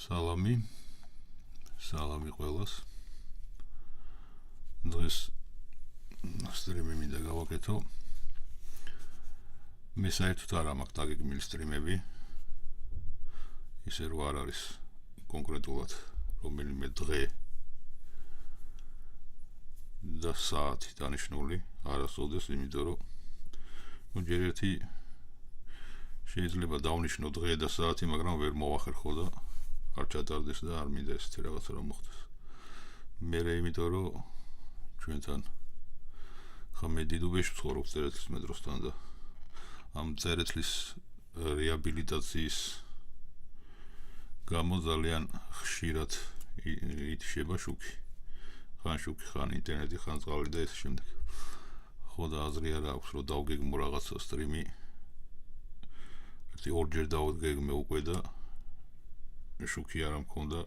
Salami ყველას. დღეს სტრიმი მინდა გავაკეთო. მე საერთოდ არ მაქვს დაგეგმილი სტრიმები. ისე რო არ არის კონკრეტულად რომელიმე დღე და საათი დანიშნული, არასოდეს, იმიტომ რომ ჯერ ერთი შეიძლება დავნიშნო დღე და საათი, მაგრამ ვერ მოვახერხო და არ ჩატარდეს და არ მინდა ესეთი რაღაცა რომ მოხდეს. მე იმიტომ რომ ჩვენთან ხომ დიდუბეში ვცხოვრობ წერეთლის მეტროსთან და ამ წერეთლის რეაბილიტაციის გამო ძალიან ხშირად ითიშება შუქი. ხან შუქი, ხან ინტერნეტი, ხან წყალი და ეს შემდეგ. ხო და აზრი არ აქვს რომ დავგეგმო რაღაცა სტრიმი. ერთი ორჯერ დავგეგმე უკვე და შუქი არ მქონდა.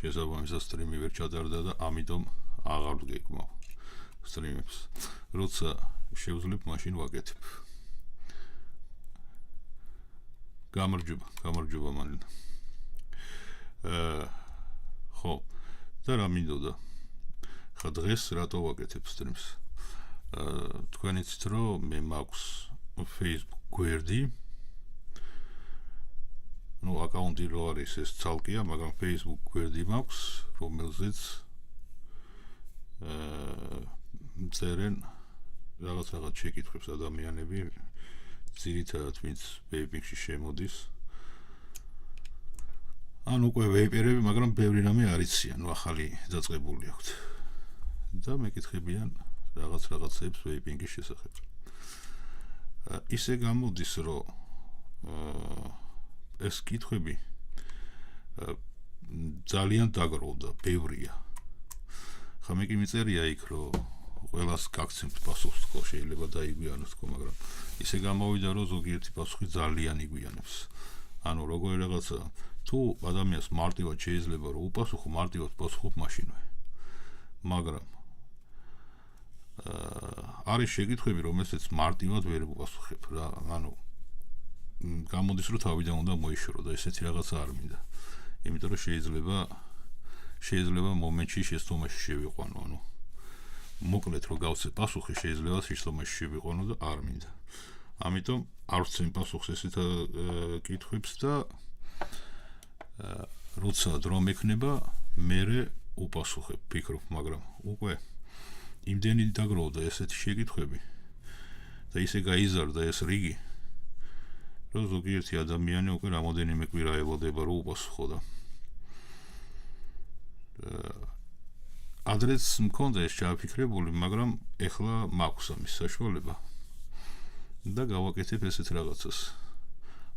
შესაბამისად სტრიმი ვერ ჩატარდა და ამიტომ აღარ ვგეგმავ სტრიმებს. როცა შევძლებ, მაშინ ვაკეთებ. გამარჯობა მალინა. ხო, და რა მინდოდა? ხა დღეს რატო ვაკეთებ სტრიმს? თქვენ იცით რომ მე მაქვს Facebook გვერდი. აკაუნტი რო არის ეს ცალკეა, მაგრამ Facebook გვერდი მაქვს, რომელზეც წერენ რაღაც შეკითხვებს ადამიანები, ძირითადად ვინც ვეიპინგში შემოდის. ან უკვე ვეიპერები, მაგრამ ბევრი რამე არ იციან, ახალი დაწყებული აქვთ. და მეკითხებიან რაღაცებს ვეიპინგის შესახებ. ისე გამოდის, რომ ეს კითხვები ძალიან დაგროვდა, ბევრია. ხა მე კი მიწერია იქ, რომ ყველას გაგცემთ პასუხს, ხო, შეიძლება დაიგვიანოს, ხო, მაგრამ ისე გამოვიდა, რომ ზოგიერთი პასუხი ძალიან იგვიანებს. ანუ როგორი რაღაცა, თუ ადამიანს მარტივად შეიძლება რომ უპასუხო, მარტივად პასუხობ მაშინვე. მაგრამ არის შეკითხვები, რომელსაც მარტივად ვერ უპასუხებ რა, ანუ გამოდის რომ თავიდან უნდა მოიშორო და ესეთი რაღაცა არ მინდა. იმიტომ რომ შეიძლება მომენტში შეცდომაში შევიყვანო, ანუ მოკლედ რომ გავცე პასუხი, შეიძლება შეცდომაში შევიყვანო და არ მინდა. ამიტომ არ ვცემ პასუხს ესეთ კითხვებს და როცა დრო მექნება, მერე უპასუხებ, ფიქრობ, მაგრამ უკვე იმდენი დაგროვდა ესეთი შეკითხვები და ისე გაიზარდა ეს რიგი, რომ ზოგიერთი ადამიანი უკვე რამოდენიმე კვირა ელოდება რომ უპასუხო და ადრეც მქონდა ეს ჩაფიქრებული, მაგრამ ეხლა მაქვს ამის საშუალება და გავაკეთებ ესეთ რაღაცას.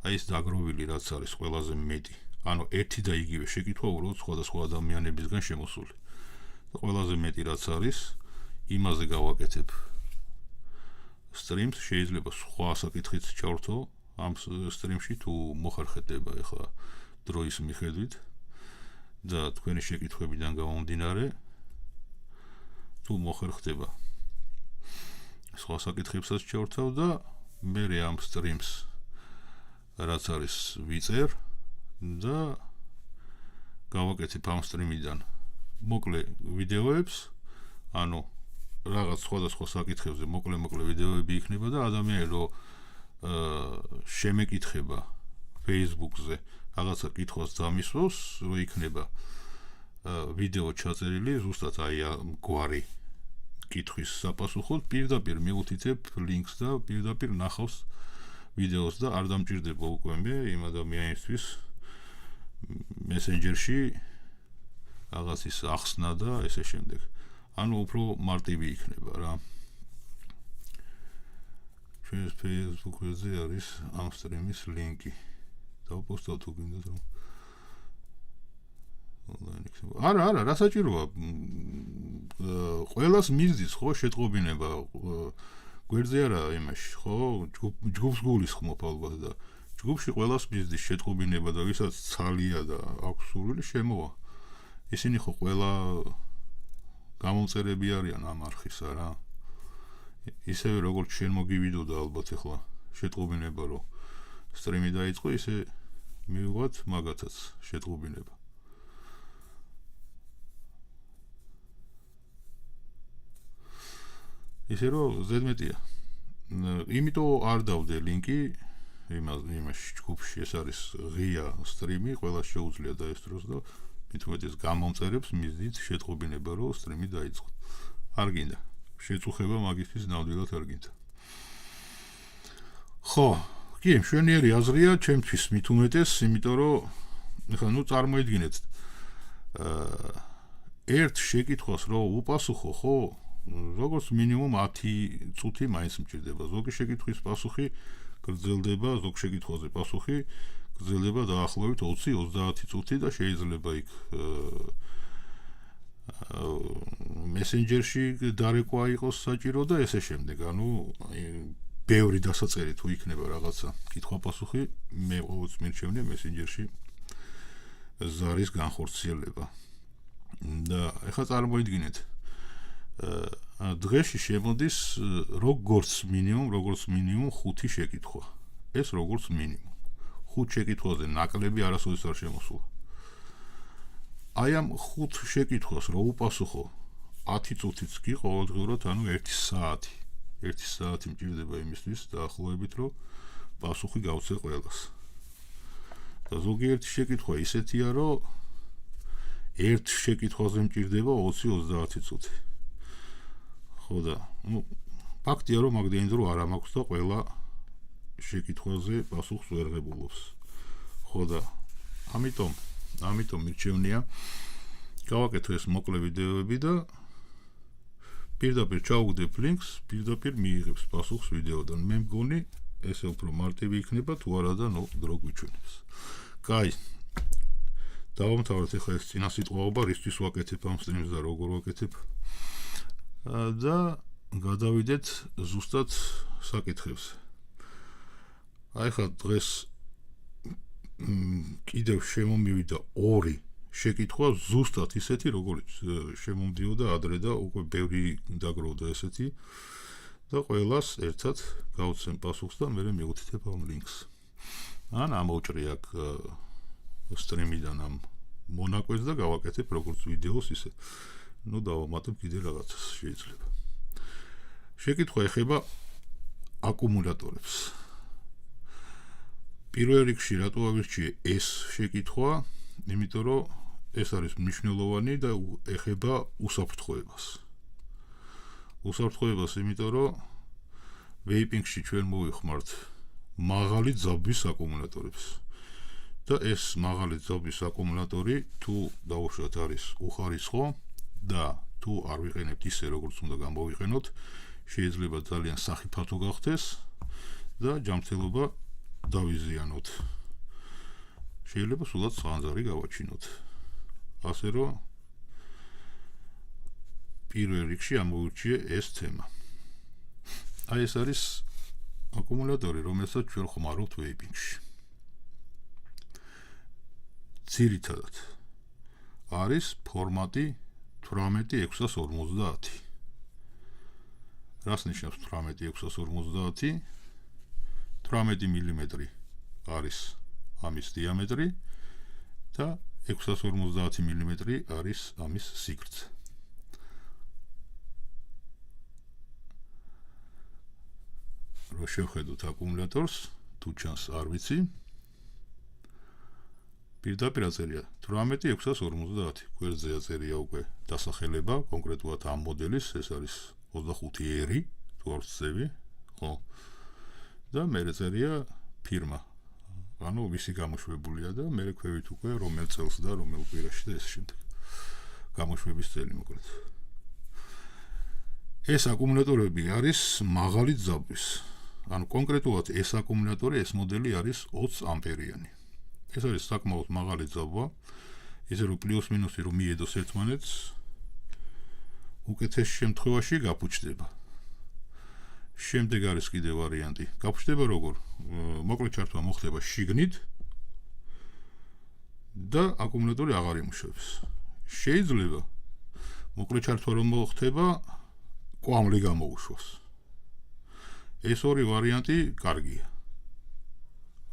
აი ეს დაგროვილი რაც არის ყველაზე მეტი, ანუ ერთი და იგივე შეკითხვა უბრალოდ სხვადასხვა ადამიანებისგან შემოსული. და ყველაზე მეტი რაც არის, იმაზე გავაკეთებ სტრიმს, შეიძლება სხვა საკითხიც ჩავრთო ამ სტრიმში თუ მოხერხდება ეხლა დროის მიხედვით და თქვენი შეკითხვებიდან გამომდინარე თუ მოხერხდება სხვა საკითხებსაც ჩავრთავ და მე ამ სტრიმს რაც არის ვიწერ და გავაკეთებ ამ სტრიმიდან მოკლე ვიდეოებს, ანუ რაღაც სხვადასხვა საკითხებზე მოკლე ვიდეოები იქნება და ადამიანი რომ შემეკითხება Facebook-ზე რაღაცა კითხვას დამისვოს, რომ იქნება ვიდეო ჩაწერილი, ზუსტად აი გვარი კითხვის საპასუხოდ, პირდაპირ მიუთითებ ლინკს და პირდაპირ ნახავს ვიდეოს და არ დამჭირდება უკვე მე იმ ადამიანისთვის მესენჯერში რაღაც ის ახსნა და ესე შემდეგ. ანუ უფრო მარტივი იქნება რა. ჩვენს Facebook-ზე არის ამ სტრიმის ლინკი. დავპოსტავ თუ გინდათ რომ ონლაინ იქნება. არა, რა საჭიროა? ყველას მიზდის, ხო, შეტყობინება. გვერდზე არა იმაში, ხო, ჯგუფს გულისხმობ ალბათ და ჯგუფში ყველას მიზდის შეტყობინება და ვისაც ცალია და აქვს სურვილი შემოვა. ისინი ხო ყველა გამომწერები არიან ამ არხისა რა. ისევე როგორც შენ მოგივიდოდა ალბათ ახლა შეტყობინება რომ სტრიმი დაიწყო, ისე მივიღოთ მაგათაც შეწყობინება. ისე რომ ზედმეტია. იმიტომ არ დავდე ლინკი იმაში ჯგუფში, ეს არის ღია სტრიმი, ყველა შეუძლია დაესწროს და მithumetes გამომწერებს მიზნით შეწყობინება, რომ სტრიმი დაიწყო. არ გინდა. შეწუხება მაგისთვის ნამდვილად არ გინდა. ხო, კი, მშვენიერი აზრია ჩემთვის მithumetes, იმიტომ რომ ეხლა წარმოიდგინეთ ერთ შეკითხვას რო უპასუხო, ხო, როგორც მინიმუმ 10 წუთი მაინც მჭირდება. ზოგი შეკითხვის პასუხი გრძელდება, ზოგ შეკითხვაზე პასუხი გრძელდება დაახლოებით 20-30 წუთი და შეიძლება იქ მესენჯერში დარეკვა იყოს საჭირო და ესე შემდეგ. ანუ ბევრი დასაწერი თუ იქნება რაღაცა კითხვა-პასუხი, მე ყოველთვის მირჩევნია მესენჯერში ზარის განხორციელება. და ეხლა წარმოიდგინეთ დღეში შემოდის როგორც მინიმუმ 5 შეკითხვა. ეს როგორც მინიმუმ. 5 შეკითხვაზე ნაკლები არასოდეს არ შემოსულა. აი ამ 5 შეკითხვას რო უპასუხო 10 წუთიც კი ყოველდღიურად, ანუ 1 საათი. 1 საათი მჭირდება იმისთვის დაახლოებით, რომ პასუხი გავცე ყველას. და ზოგიერთი შეკითხვა ისეთია, რომ ერთ შეკითხვაზე მჭირდება 20-30 წუთი. ხო და, ფაქტია, რომ მაგდენი დრო არ მაქვს და ყველა შეკითხვაზე პასუხს ვერ ღებულობს. ხო და, ამიტომ მირჩევნია გავაკეთო ეს მოკლე ვიდეოები და პირდაპირ ჩავუგდებ ლინკს, პირდაპირ მიიღებს პასუხს ვიდეოდან. მე მგონი ესე უფრო მარტივი იქნება თუ არა და დრო გვიჩვენებს. კაი. დავამთავრეთ ახლა ეს წინასიტყვაობა, რისთვის ვაკეთებ ამ სტრიმს და როგორ ვაკეთებ. და გადავიდეთ ზუსტად საკითხებზე. აი ხა დღეს კიდევ შემომივიდა 2 შეკითხვა ზუსტად ისეთი, როგორც შემომდიოდა ადრე და უკვე ბევრი დაგროვდა ესეთი და ყველას ერთად გავცემ პასუხს და მე მივუთითებ ამ ლინკს. ან ამოვჭრი აქ სტრიმიდან ამ მონაკვეთს და გავაკეთებ როგორც ვიდეოს ისე. დავამატებ კიდე რაღაცას შეიძლება. შეკითხვა ეხება აკუმულატორებს. პირველ რიგში რატო ავირჩიე ეს შეკითხვა? იმიტომ რომ ეს არის მნიშვნელოვანი და ეხება უსაფრთხოებას. უსაფრთხოებას, იმიტომ რომ ვეიპინგში ჩვენ მოვიხმართ მაღალი ძაბვის აკუმულატორებს. და ეს მაღალი ძაბვის აკუმულატორი თუ დაუშვათ არის უხარისხო და თუ არ ვიყენებთ ისე როგორც უნდა გამოვიყენოთ, შეიძლება ძალიან სახიფათო გახდეს და ჯანმრთელობა დავიზიანოთ. შეიძლება სულაც ხანძარი გავაჩინოთ. ასე რომ პირველ რიგში ამოვირჩიე ეს თემა. აი ეს არის აკუმულატორი, რომელსაც ჩვენ ხმარობთ ვეიპინგში. ძირითადად არის ფორმატი 18650. რას ნიშნავს 18650? 18 მმ არის ამის დიამეტრი და 650 მმ არის ამის სიგრძე. რო შევხედოთ აკუმულატორს, თუ ჩანს არ ვიცი. პირდაპირ აწერია 18650. გვერდზე აწერია უკვე დასახელება, კონკრეტულად ამ მოდელის, ეს არის 25R, თუ არ ვცდები, ხო. და მერე წერია ფირმა. ანუ ვისი გამოშვებულია და მერე ქვევით უკვე რომელ წელს და რომელ კვირაში და ეს შემდეგ. გამოშვების წელი მოკლედ. ეს აკუმულატორები არის მაღალი ძაბვის. ანუ კონკრეტულად ეს აკუმულატორი, ეს მოდელი არის 20 ამპერიანი. ეს არის საკმაოდ მაღალი ძაბვა, ისე რომ პლუს მინუსი რომ მიედოს ერთმანეთს, უკეთეს შემთხვევაში გაფუჭდება. შემდეგ არის კიდე ვარიანტი. გაფუჭდება როგორ? მოკლედ ჩართვა მოხდება შიგნით და აკუმულატორი აღარ იმუშავებს. შეიძლება მოკლედ ჩართვა რომ მოხდება, კვამლი გამოუშვას. ეს ორი ვარიანტი კარგია.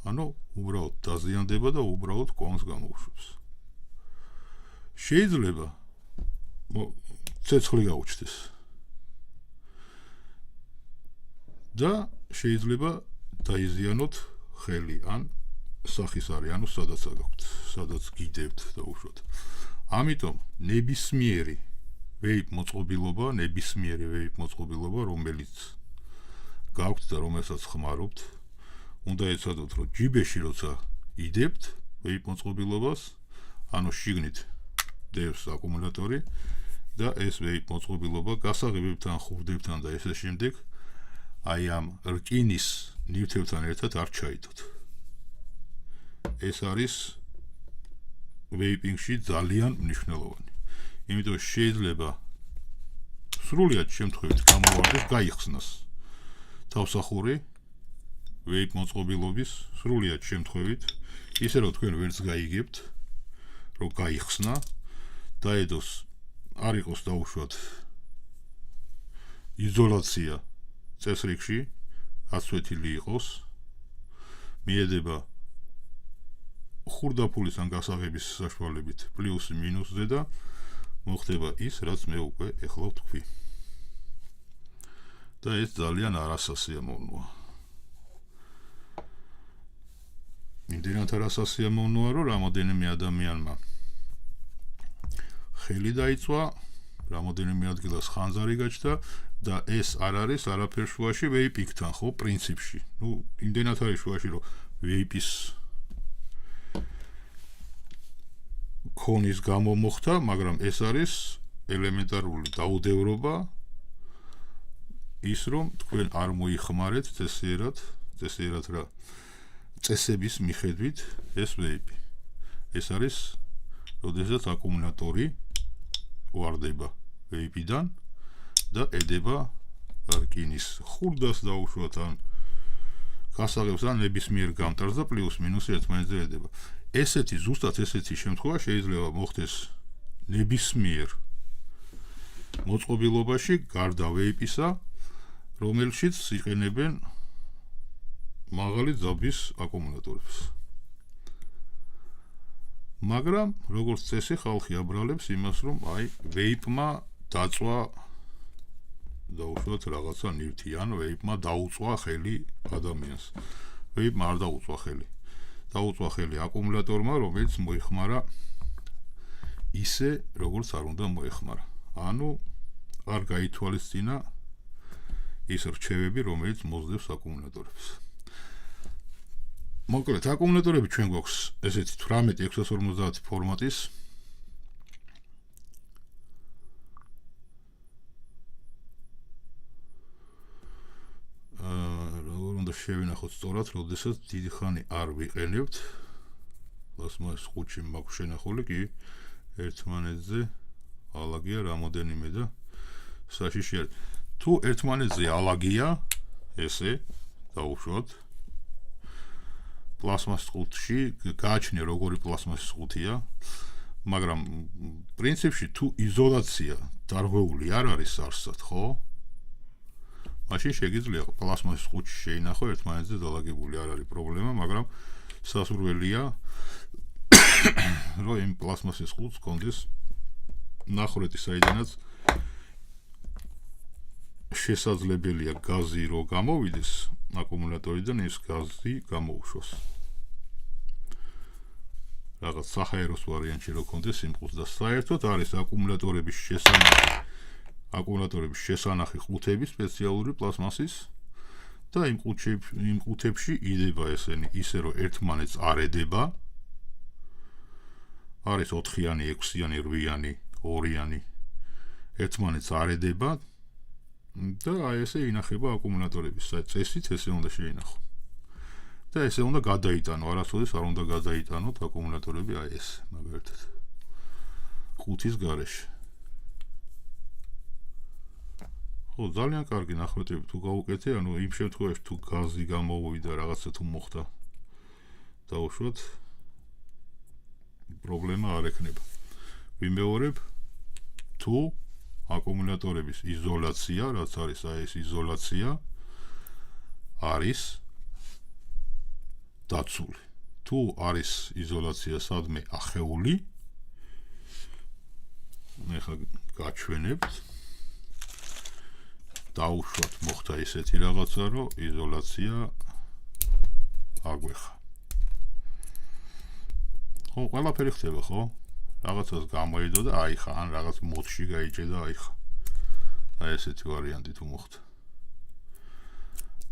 ანუ უბრალოდ დაზიანდება და უბრალოდ კვამს გამოუშვებს. შეიძლება ცეცხლი გაუჩნდეს და შეიძლება დაიზიანოთ ხელი ან სახისარი, ანუ სადაც გაქვთ, სადაც გიდევთ და უშვათ. ამიტომ ნებისმიერი ვეიპ მოწყობილობა, რომელიც გაქვთ და რომელსაც ხმარობთ, უნდა ეცადოთ, რომ ჯიბეში როცა იდებთ ვეიპ მოწყობილობას, ანუ შიგნით დევს აკუმულატორი და ეს ვეიპ მოწყობილობა გასაღებებთან, ხურდებთან და ესე შემდეგ აი ამ რკინის ნივთებთან ერთად არ ჩაიდოთ. ეს არის ვეიპინგში ძალიან მნიშვნელოვანი. იმიტომ შეიძლება სრულიად შემთხვევით გამოვარდეს გაიხსნას თავსახური ვეიპ მოწყობილობის სრულიად შემთხვევით, ისე რომ თქვენ ვერც გაიგებთ, რომ გაიხსნა, დაედოს არ იყოს დაუშვათ იზოლაცია წესრიგში, გასვეთილი იყოს, მიედება ხურდაფულის ან გასაღების საშუალებით პლუსი მინუსზე და მოხდება ის, რაც მე უკვე ეხლა ვთქვი. და ეს ძალიან არასასიამოვნოა. იმდენად არასასიამოვნოა, რომ რამოდენიმე ადამიანმა ხელი დაიწვა, რამოდენიმე ადგილას ხანძარი გაჩნდა და ეს არ არის არაფერ შუაში ვეიპინგთან, ხო, პრინციპში. იმდენად არის შუაში, რომ ვეიპის ქონის გამო მოხდა, მაგრამ ეს არის ელემენტარული დაუდევრობა ის, რომ თქვენ არ მოიხმარეთ წესიერად რა წესების მიხედვით ეს ვეიპი. ეს არის, როდესაც აკუმულატორი ვარდება ვეიპიდან და ედება რკინის ხურდას დაუშვათ ან გასაღებს ან ნებისმიერ გამტარს და პლუს მინუსი ერთმანეთზე ედება. ზუსტად ესეთი შემთხვევა შეიძლება მოხდეს ნებისმიერ მოწყობილობაში გარდა ვეიპისა, რომელშიც იყენებენ მაღალი ძაბვის აკუმულატორებს. მაგრამ როგორც წესი ხალხი აბრალებს იმას, რომ აი ვეიპმა დაწვა დაუშვათ რაღაცა ნივთი, ან ვეიპმა დაუწვა ხელი ადამიანს. ვეიპმა არ დაუწვა ხელი. დაუწვა ხელი აკუმულატორმა, რომელიც მოიხმარა ისე, როგორც არ უნდა მოეხმარა. ანუ არ გაითვალისწინა ის რჩევები, რომელიც მოძდევს აკუმულატორებს. მოკლედ, აკუმულატორები ჩვენ გვაქვს ესეთი 18-650 ფორმატის. როგორ უნდა შევინახოთ სწორად, როდესაც დიდი ხანი არ ვიყენებთ. პლასმას ხუთში მაქვს შენახული, კი ერთმანეთზე ალაგია რამოდენიმე და საშიში არის. თუ ერთმანეთზე ალაგია, ესე დაუშვათ პლასმას ხუთში, გააჩნია როგორი პლასმასის ხუთია, მაგრამ პრინციპში თუ იზოლაცია დარღვეული არ არის არსად, ხო? მაშინ შეგიძლია პლასმასის ხუთში შეინახო ერთმანეთზე დალაგებული, არ არის პრობლემა, მაგრამ სასურველია რომ იმ პლასმასის ხუთს კონდეს ნახრეთი, საიდანაც შესაძლებელია გაზი რო გამოვიდეს აკუმულატორიდან, ის გაზი გამოუშვას. რაღაც საჰაეროს ვარიანტში რო კონდეს იმ ხუთს და საერთოდ არის აკუმულატორების შესანახი ყუთები სპეციალური პლასმასის და იმ ყუთებში იდება ესენი ისე რომ ერთმანეთს არ ედება. არის 4-იანი, 6-იანი, 8-იანი, 2-იანი ერთმანეთს არ ედება და აი ესე ინახება აკუმულატორების წესით, ესე უნდა შეინახო. და ესე უნდა გადაიტანო, არასოდეს არ უნდა გადაიტანოთ აკუმულატორები აი ეს, მაგალითად. ყუთის გარეშე. ხო, ძალიან კარგი ნახრეტები თუ გაუკეთე, ანუ იმ შემთხვევაში თუ გაზი გამოვიდა, რაღაცა თუ მოხდა, დაუშვათ პრობლემა არ ექნება. ვიმეორებ, თუ აკუმულატორების იზოლაცია, რაც არის აი ეს იზოლაცია, არის დაცული. თუ არის იზოლაცია სადმე ახეული, მე ხა გაჩვენებთ. დაუშვათ მოხდა ისეთი რაღაცა, რომ იზოლაცია აგვეხა. ხო, ყველაფერი ხდება, ხო? რაღაცას გამოიდო და აიხა, ან რაღაც მოდში გაიჭე და აიხა. აი ესეთი ვარიანტი თუ მოხდა.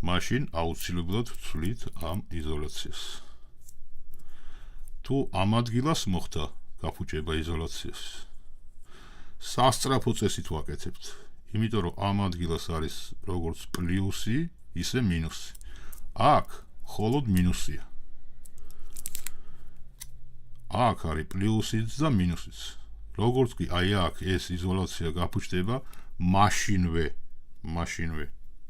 მაშინ აუცილებლად ვცვლით ამ იზოლაციას. თუ ამ ადგილას მოხდა გაფუჭება იზოლაციას, სასწრაფო წესით ვაკეთებთ. იმიტომ რომ ამ ადგილას არის როგორც პლუსი, ისე მინუსი. აქ მხოლოდ მინუსია. აქ არის პლუსიც და მინუსიც. როგორც კი აი აქ ეს იზოლაცია გაფუჭდება, მაშინვე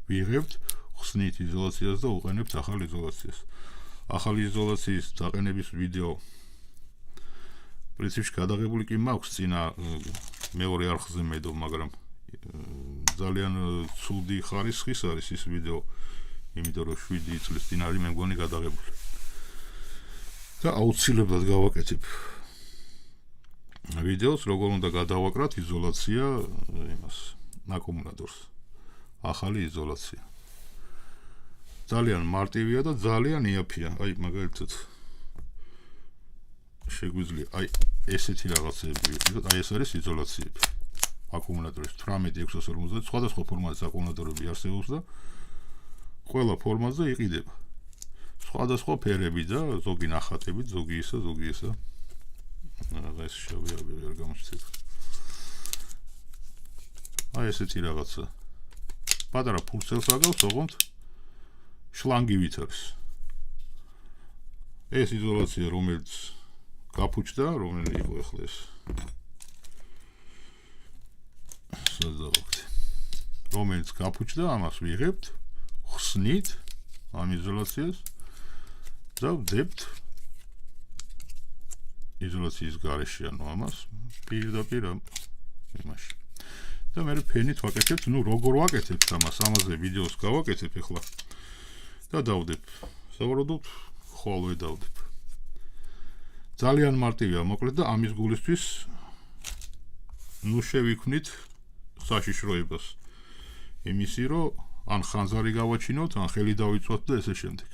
ვიღებთ ხსნით იზოლაციას და უყენებთ ახალ იზოლაციას. ახალი იზოლაციის დაყენების ვიდეო პრინციპში გადაღებული კი მაქვს წინა მეორე არხზე მედო, მაგრამ ძალიან ცუდი ხარისხის არის ის ვიდეო, იმიტომ რომ 7 წლის წინ არის მე მგონი გადაღებული. და აუცილებლად გავაკეთებ ვიდეოს, როგორ უნდა გადავაკრათ იზოლაცია იმას აკუმულატორს. ახალი იზოლაცია. ძალიან მარტივია და ძალიან იაფია. აი მაგალითად შეგვიძლია აი ესეთი რაღაცები, აი ეს არის იზოლაციები. აკუმულატორის 18650 სხვადასხვა ფორმატის აკუმულატორები არსებობს და ყველა ფორმატზე იყიდება. სხვადასხვა ფერები და ზოგი ნახატებით, ზოგი ისა. ეს შევია ვერ გამოჩნდება. აი ესეთი რაღაცა. პატარა ფურცელს აგავს, ოღონდ შლანგივით არის. ეს იზოლაცია, რომელიც გაფუჭდა, რომელი იყო ახლა ეს. რომელიც გაფუჭდა, ამას ვიღებთ, ხსნით ამ იზოლაციას და ვდებთ იზოლაციის გარეშე, ანუ ამას პირდაპირ იმაში. და მე ფენით ვაკეთებთ, როგორ ვაკეთებთ ამას, ამაზე ვიდეოს გავაკეთებ ახლა და დავდებ. სავარაუდოდ ხოლმე დავდებ. ძალიან მარტივია, მოკლედ და ამის გულისთვის შევიქმნით საშიშროებას. იმისი, რომ ან ხანძარი გავაჩინოთ, ან ხელი დავიცვათ და ესე შემდეგ.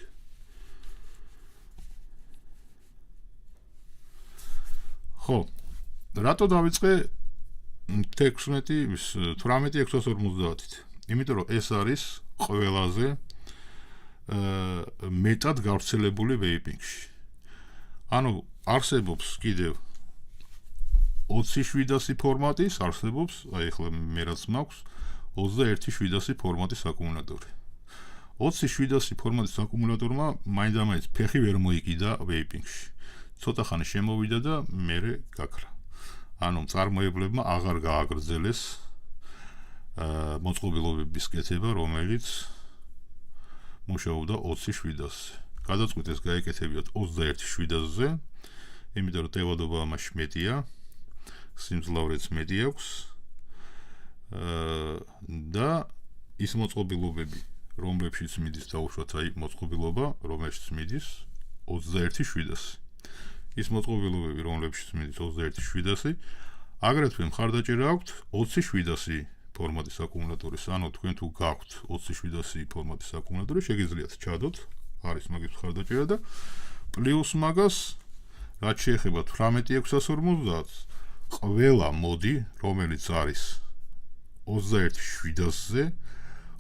ხო, რატო დავიწყე 18650-ით? იმიტომ რომ ეს არის ყველაზე მეტად გავრცელებული ვეიპინგში. ანუ არსებობს კიდევ 20700 ფორმატის, არსებობს, აი ახლა მე რაც მაქვს 21700 ფორმატის აკუმულატორი. 20700 ფორმატის აკუმულატორმა მაინდამაინც ფეხი ვერ მოიკიდა ვეიპინგში. ცოტა ხანი შემოვიდა და მერე გაქრა. ანუ მწარმოებლებმა აღარ გააგრძელეს მოწყობილობების კეთება, რომელიც მუშაობდა 20700-ზე. გადაწყვიტეს გაეკეთებიათ 21700-ზე, იმიტომ რომ ტევადობა ამაში მეტია, სიმძლავრეც მეტი აქვს და ის მოწყობილობები, რომლებშიც მიდის დაუშვათ, აი მოწყობილობა, რომელშიც მიდის 21700. ის მოწყობილობები, რომლებშიც მიდის 21700, აგრეთვე მხარდაჭერა აქვთ 20700 ფორმატის აკუმულატორის, ანუ თქვენ თუ გაქვთ 20700 ფორმატის აკუმულატორი, შეგიძლიათ ჩადოთ, არის მაგის მხარდაჭერა და პლუს მაგას, რაც შეეხება 18650-ს, ყველა მოდი, რომელიც არის 21700-ზე,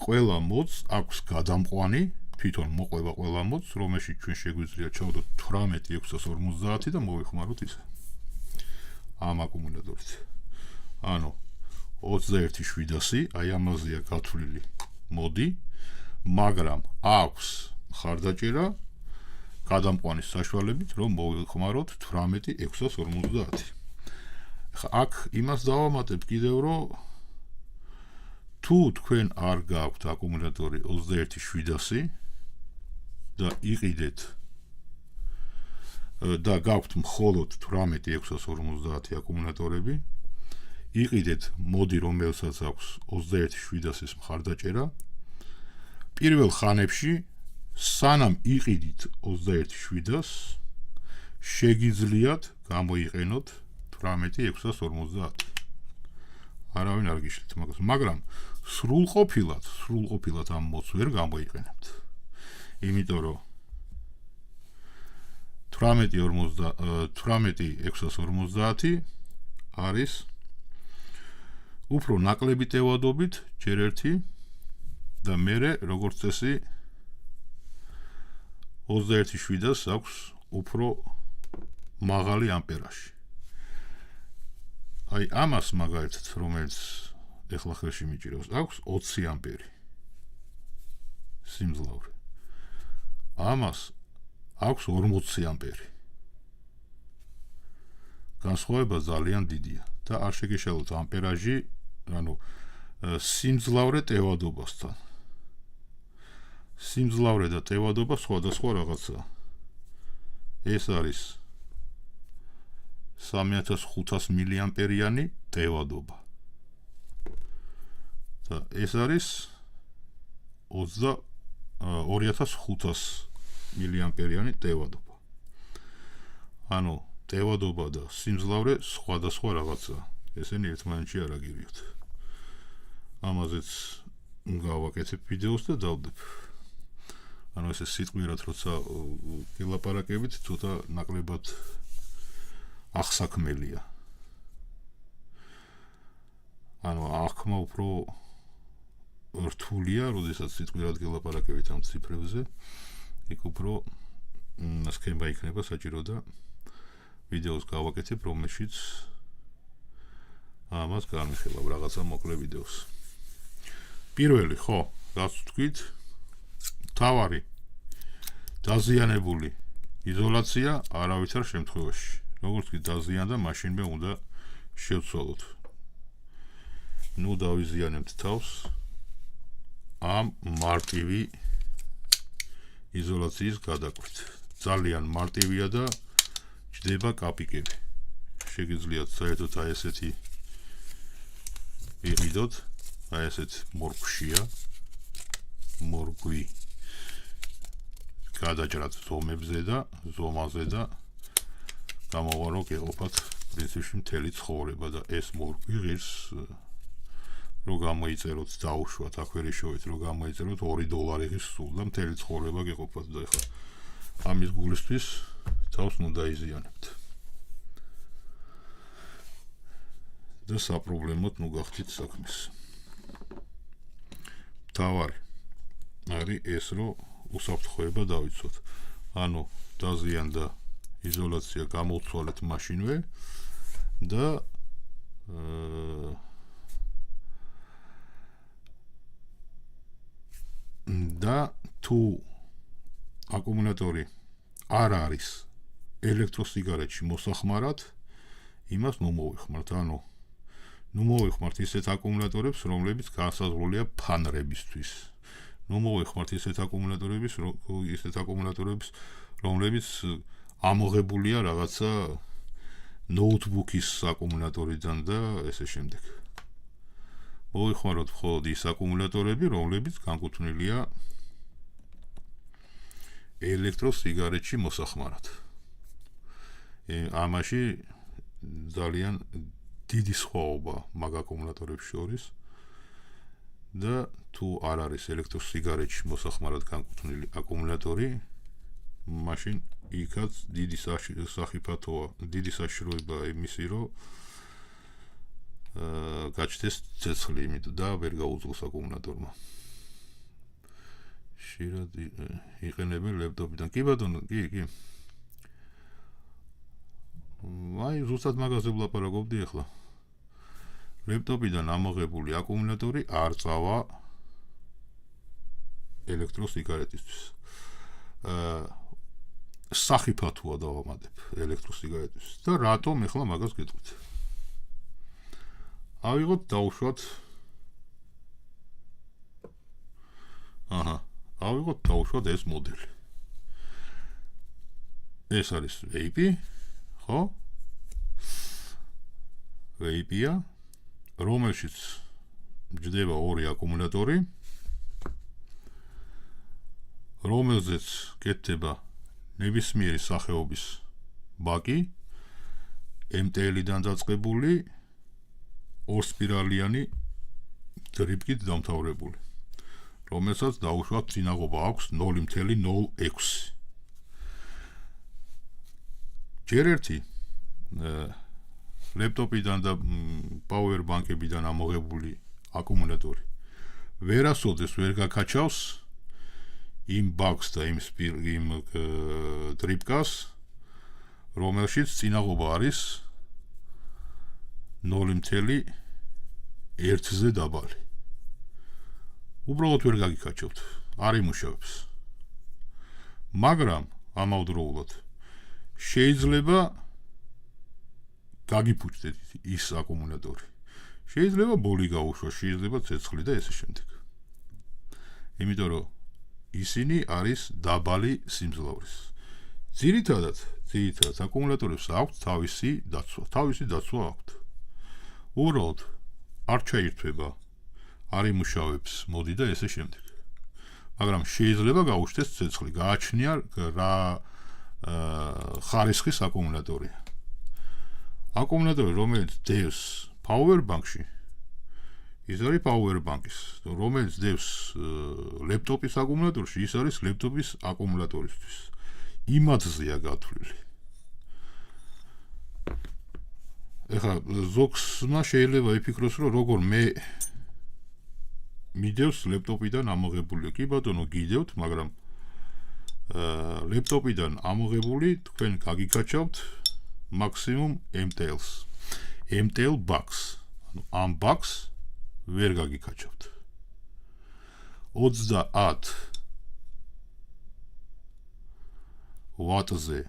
ყველა მოდს აქვს გადამყვანი, თვითონ მოყვება ყველა მოდს, რომელშიც ჩვენ შეგვიძლია ჩავდოთ 18650 და მოვიხმაროთ ისე. ამ აკუმულატორით. ანუ 21700, აი ამაზეა გათვლილი მოდი, მაგრამ აქვს მხარდაჭერა გადამყვანის საშუალებით, რომ მოვიხმაროთ 18650. აქ იმას დავამატებ კიდევ, რომ თუ თქვენ არ გაქვთ აკუმულატორი 21700 და იყიდეთ და გაქვთ მხოლოდ 18650 აკუმულატორები, იყიდეთ მოდი, რომელსაც აქვს 21700-ის მხარდაჭერა, პირველ ხანებში სანამ იყიდით 21.7-ას შეგიძლიათ გამოიყენოთ 18.650. არავინ არ გიშლით მაგას, მაგრამ სრულყოფილად ამ მოდს ვერ გამოიყენებთ. იმიტომ რომ 18.650 არის უფრო ნაკლები ტევადობით ჯერ ერთი და მერე როგორც წესი 21.7-ას აქვს უფრო მაღალი ამპერაჟი. აი ამას მაგალითად რომელიც ეხლა ხელში მიჭირავს აქვს 20 ამპერი სიმძლავრე. ამას აქვს 40 ამპერი. განსხვავება ძალიან დიდია და არ შეგეშალოთ ამპერაჟი, ანუ სიმძლავრე ტევადობასთან. სიმძლავრე და ტევადობა სხვადასხვა რაღაცაა. ეს არის 3500 მილიამპერიანი ტევადობა. და ეს არის 2500 მილიამპერიანი ტევადობა. ანუ ტევადობა და სიმძლავრე სხვადასხვა რაღაცაა. ესენი ერთმანეთში არ აგირიოთ. ამაზეც გავაკეთებ ვიდეოს და დავდებ. ანუ ესე სიტყვიერად როცა გილაპარაკებით, ცოტა ნაკლებად ახსაქმელია. ანუ აღქმა უფრო რთულია, როდესაც სიტყვიერად გილაპარაკებით ამ ციფრებზე, იქ უფრო სქემა იქნება საჭირო და ვიდეოს გავაკეთებ, რომელშიც ამას განვიხილავ რაღაცა მოკლე ვიდეოს. პირველი, ხო, რაც ვთქვით, თავარი დაზიანებული იზოლაცია არავითარ შემთხვევაში. როგორც კი დაზიანდა, მაშინვე უნდა შევცვალოთ. ნუ დავიზიანებთ თავს ამ მარტივი იზოლაციის გადაკვეთ. ძალიან მარტივია და ჯდება კაპიკები. შეგიძლიათ საერთოდ აი ესეთი იყიდოთ, აი ესეთ მორგვშია, მორგვი გადაჭრათ ზომებზე და ზომაზე და გამოვარო გეყოფათ პრინციპში მთელი ცხოვრება და ეს მორგვი ღირს რო გამოიწეროთ დაუშვათ, აქ ვერ იშოვით, რო გამოიწეროთ $2 ღირს სულ და მთელი ცხოვრება გეყოფათ და ეხლა ამის გულისთვის თავს ნუ დაიზიანებთ. და საპრობლემოდ ნუ გახდით საქმეს. თავარი არის ეს, რომ უსაფრთხოება დავიცვათ. ანუ დაზიანდა იზოლაცია გამოვცვალეთ მაშინვე და თუ აკუმულატორი არ არის ელექტროსიგარეთში მოსახმარად, იმას ნუ მოვიხმართ. ანუ ნუ მოვიხმართ ისეთ აკუმულატორებს, რომლებიც განსაზღვრულია ფანრებისთვის. ნუ მოვიხმართ ისეთ აკუმულატორებს, რომლებიც ამოღებულია რაღაცა ნოუთბუქის აკუმულატორიდან და ესე შემდეგ. მოვიხმაროთ მხოლოდ ის აკუმულატორები, რომლებიც განკუთვნილია ელექტროსიგარეთში მოსახმარად. ამაში ძალიან დიდი სხვაობა მაგ აკუმულატორებს შორის და თუ არ არის ელექტროსიგარეთში მოსახმარად განკუთვნილი აკუმულატორი, მაშინ იქაც დიდი სახიფათოა, დიდი საშიშროება იმისი, რომ გაჩნდეს ცეცხლი იმით და ვერ გაუძლოს აკუმულატორმა. ხშირად იყენებენ ლეპტოპიდან. კი ბატონო, კი. აი, ზუსტად მაგაზე ვლაპარაკობდი ახლა. ლეპტოპიდან ამოღებული აკუმულატორი არ წავა ელექტროსიგარეტისთვის. სახიფათოა დავამატებ ელექტროსიგარეტისთვის და რატომ ახლა მაგას გეტყვით. ავიღოთ დავუშვათ ავიღოთ დავუშვათ ეს მოდელი. ეს არის vape, ხო? vape-ია, რომელშიც ჯდება ორი აკუმულატორი. რომელზეც კეთდება ნებისმიერი სახეობის ბაკი, MTL-დან დაწყებული ორსპირალიანი დრიფტით დამთავრებული, რომელსაც დაუშვათ წინაღობა აქვს 0.06. ჯერ ერთი ლეპტოპიდან და power bank-ებიდან ამოღებული აკუმულატორი ვერასოდეს ვერ გაკაჩავს იმ ბაკს და იმ დრიფტკას, რომელშიც წინაღობა არის 0.1-ზე დაბალი. უბრალოდ ვერ გაგიკაჩავთ, არ იმუშავებს. მაგრამ ამავდროულად შეიძლება გაგიფუჭდეთ ის აკუმულატორი. შეიძლება ბოლი გაუშვას, შეიძლება ცეცხლი და ესე შემდეგ. იმიტომ რომ ისინი არის დაბალი სიმძლავრის. ძირითადად აკუმულატორებს აქვთ თავისი დაცვა აქვთ. უბრალოდ არ ჩაირთვება, არ იმუშავებს, მოდი და ესე შემდეგ. მაგრამ შეიძლება გაუშვდეს ცეცხლი, გააჩნია რა ხარისხის აკუმულატორია. აკუმულატორი, რომელიც დევს power bank-ში, ის არის power bank-ის, რომელიც დევს ლეპტოპის აკუმულატორში, ის არის ლეპტოპის აკუმულატორისთვის. იმათზეა გათვლილი. ეხლა ზოგსმა შეიძლება იფიქროს, რომ როგორ მე მიდევს ლეპტოპიდან ამოღებული. კი ბატონო, გიდევთ, მაგრამ ლეპტოპიდან ამოღებული თქვენ გაგიკაჩავთ მაქსიმუმ MTL-ს. MTL bucks. ანუ ამ bucks ვერ გაგიკაჩავთ. 30 ვატზე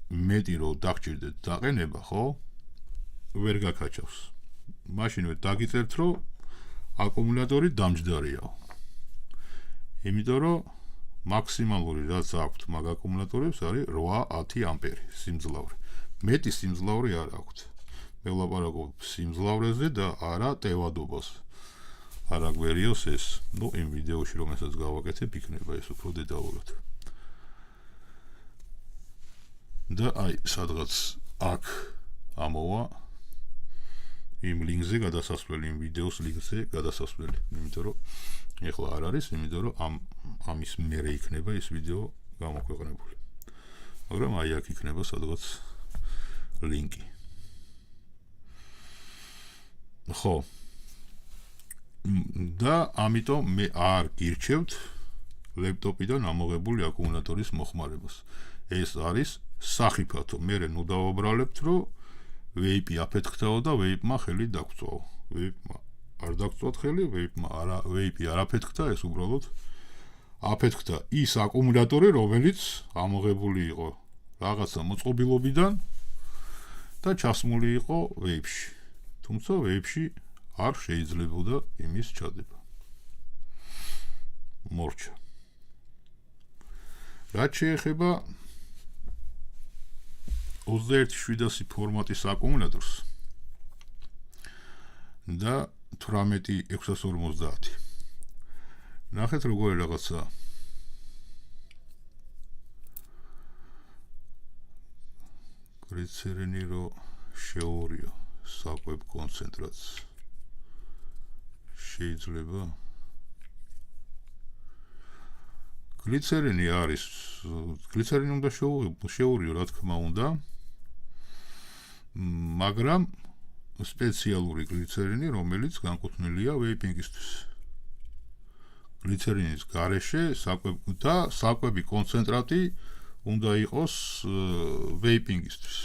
მეტი რო დაგჭირდეთ დაყენება, ხო? ვერ გაკაჩავს. მაშინ დაგიწერთ, რომ აკუმულატორი დამჯდარიაო. იმიტომ რომ მაქსიმალური რაც აქვთ მაგ აკუმულატორებს არის 8-10 ამპერი სიმძლავრი. მეტი სიმძლავრი არ აქვთ. მე ვლაპარაკობ სიმძლავრეზე და არა ტევადობაზე. არა გვერიოს ეს. იმ ვიდეოში რომელსაც გავაკეთებ, იქნება ეს უფრო დეტალურად. და აი, სადღაც აქ ამოვა იმ ლინკზე გადასასვლელი, იმ ვიდეოს ლინკზე გადასასვლელი. იმიტომ რომ ეხლა არ არის, იმიტომ რომ ამის მერე იქნება ეს ვიდეო გამოქვეყნებული. მაგრამ აი აქ იქნება სადღაც ლინკი. ხო. და ამიტომ მე არ გირჩევთ ლეპტოპიდან ამოღებული აკუმულატორის მოხმარებას. ეს არის სახიფათო. მე ნუ დავაბრალებთ, რომ ვეიპი აფეთქთაო და ვეიპმა ხელი დაგწვაო. ვეიპმა არ დაგწვათ ხელი, ვეიპი არ აფეთქთა, ეს უბრალოდ აფეთქთა ის აკუმულატორი, რომელიც ამოღებული იყო რაღაცა მოწყობილობიდან და ჩასმული იყო ვეიპში. თუმცა ვეიპში არ შეიძლებოდა იმის ჩადება. მორჩა. რაც შეეხება 21.700 ფორმატის აკუმულატორს და 18.650. ნახეთ როგორი რაღაცა. გლიცერინი რო შეურიო საკვებ კონცენტრაციას. შეიძლება გლიცერინი არის, გლიცერინი უნდა შეურიო, რა თქმა უნდა, მაგრამ სპეციალური გლიცერინი, რომელიც განკუთვნილია ვეიპინგისთვის. გლიცერინის გარეშე საკვები კონცენტრატი უნდა იყოს ვეიპინგისთვის.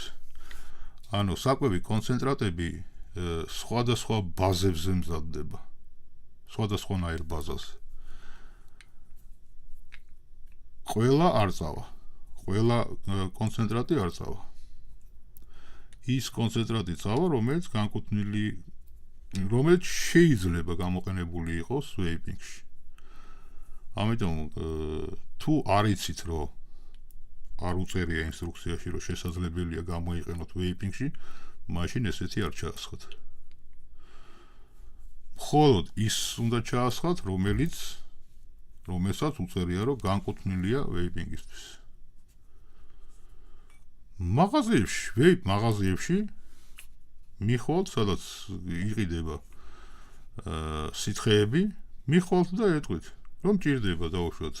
ანუ საკვები კონცენტრატები სხვადასხვა ბაზებზე მზადდება. სხვადასხვანაირ ბაზაზე. ყველა არ წავა. ყველა კონცენტრატი არ წავა. ის კონცენტრატი წავა, რომელიც განკუთვნილი, რომელიც შეიძლება გამოყენებული იყოს ვეიპინგში. ამიტომ თუ არ იცით, რომ არ უწერია ინსტრუქციაში, რომ შესაძლებელია გამოიყენოთ ვეიპინგში, მაშინ ესეთი არ ჩაასხათ. მხოლოდ ის უნდა ჩაასხათ, რომელიც რომელსაც უწერია, რომ განკუთვნილია ვეიპინგისთვის. მაღაზიებში, ვეიპ მაღაზიებში მიხვალთ, სადაც იყიდება სითხეები, მიხვალთ და ეტყვით, რომ ჭირდება დაუშვათ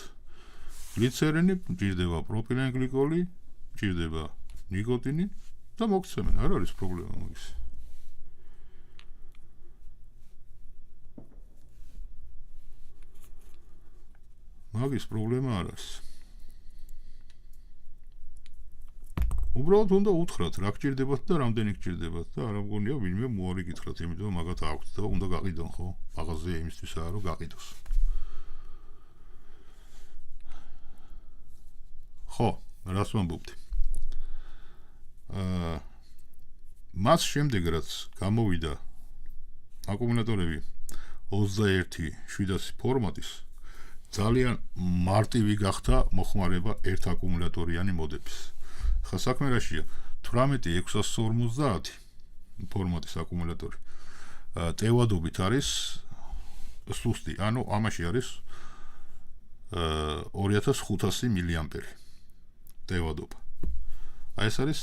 გლიცერინი, ჭირდება პროპილენგლიკოლი, ჭირდება ნიკოტინი და მოგცემენ, არ არის პრობლემა მაგის. მაგის პრობლემა არ არის. უბრალოდ უნდა უთხრათ, რა გჭირდებათ და რამდენი გჭირდებათ და არა მგონია ვინმე მოარი გითხრათ, იმიტომ მაგათ აქვთ და უნდა გაყიდონ, ხო? მაღაზია იმისთვისაა, რომ გაყიდოს. ხო, რას ვამბობდი? მას შემდეგ რაც გამოვიდა აკუმულატორები 21.700 ფორმატის, ძალიან მარტივი გახდა მოხმარება ერთ აკუმულატორიანი მოდების. ხა საქმე რაშია? 18.650 ფორმატის აკუმულატორი ტევადობით არის სუსტი, ანუ ამაში არის 2500 მილიამპერი ტევადობა. აი ეს არის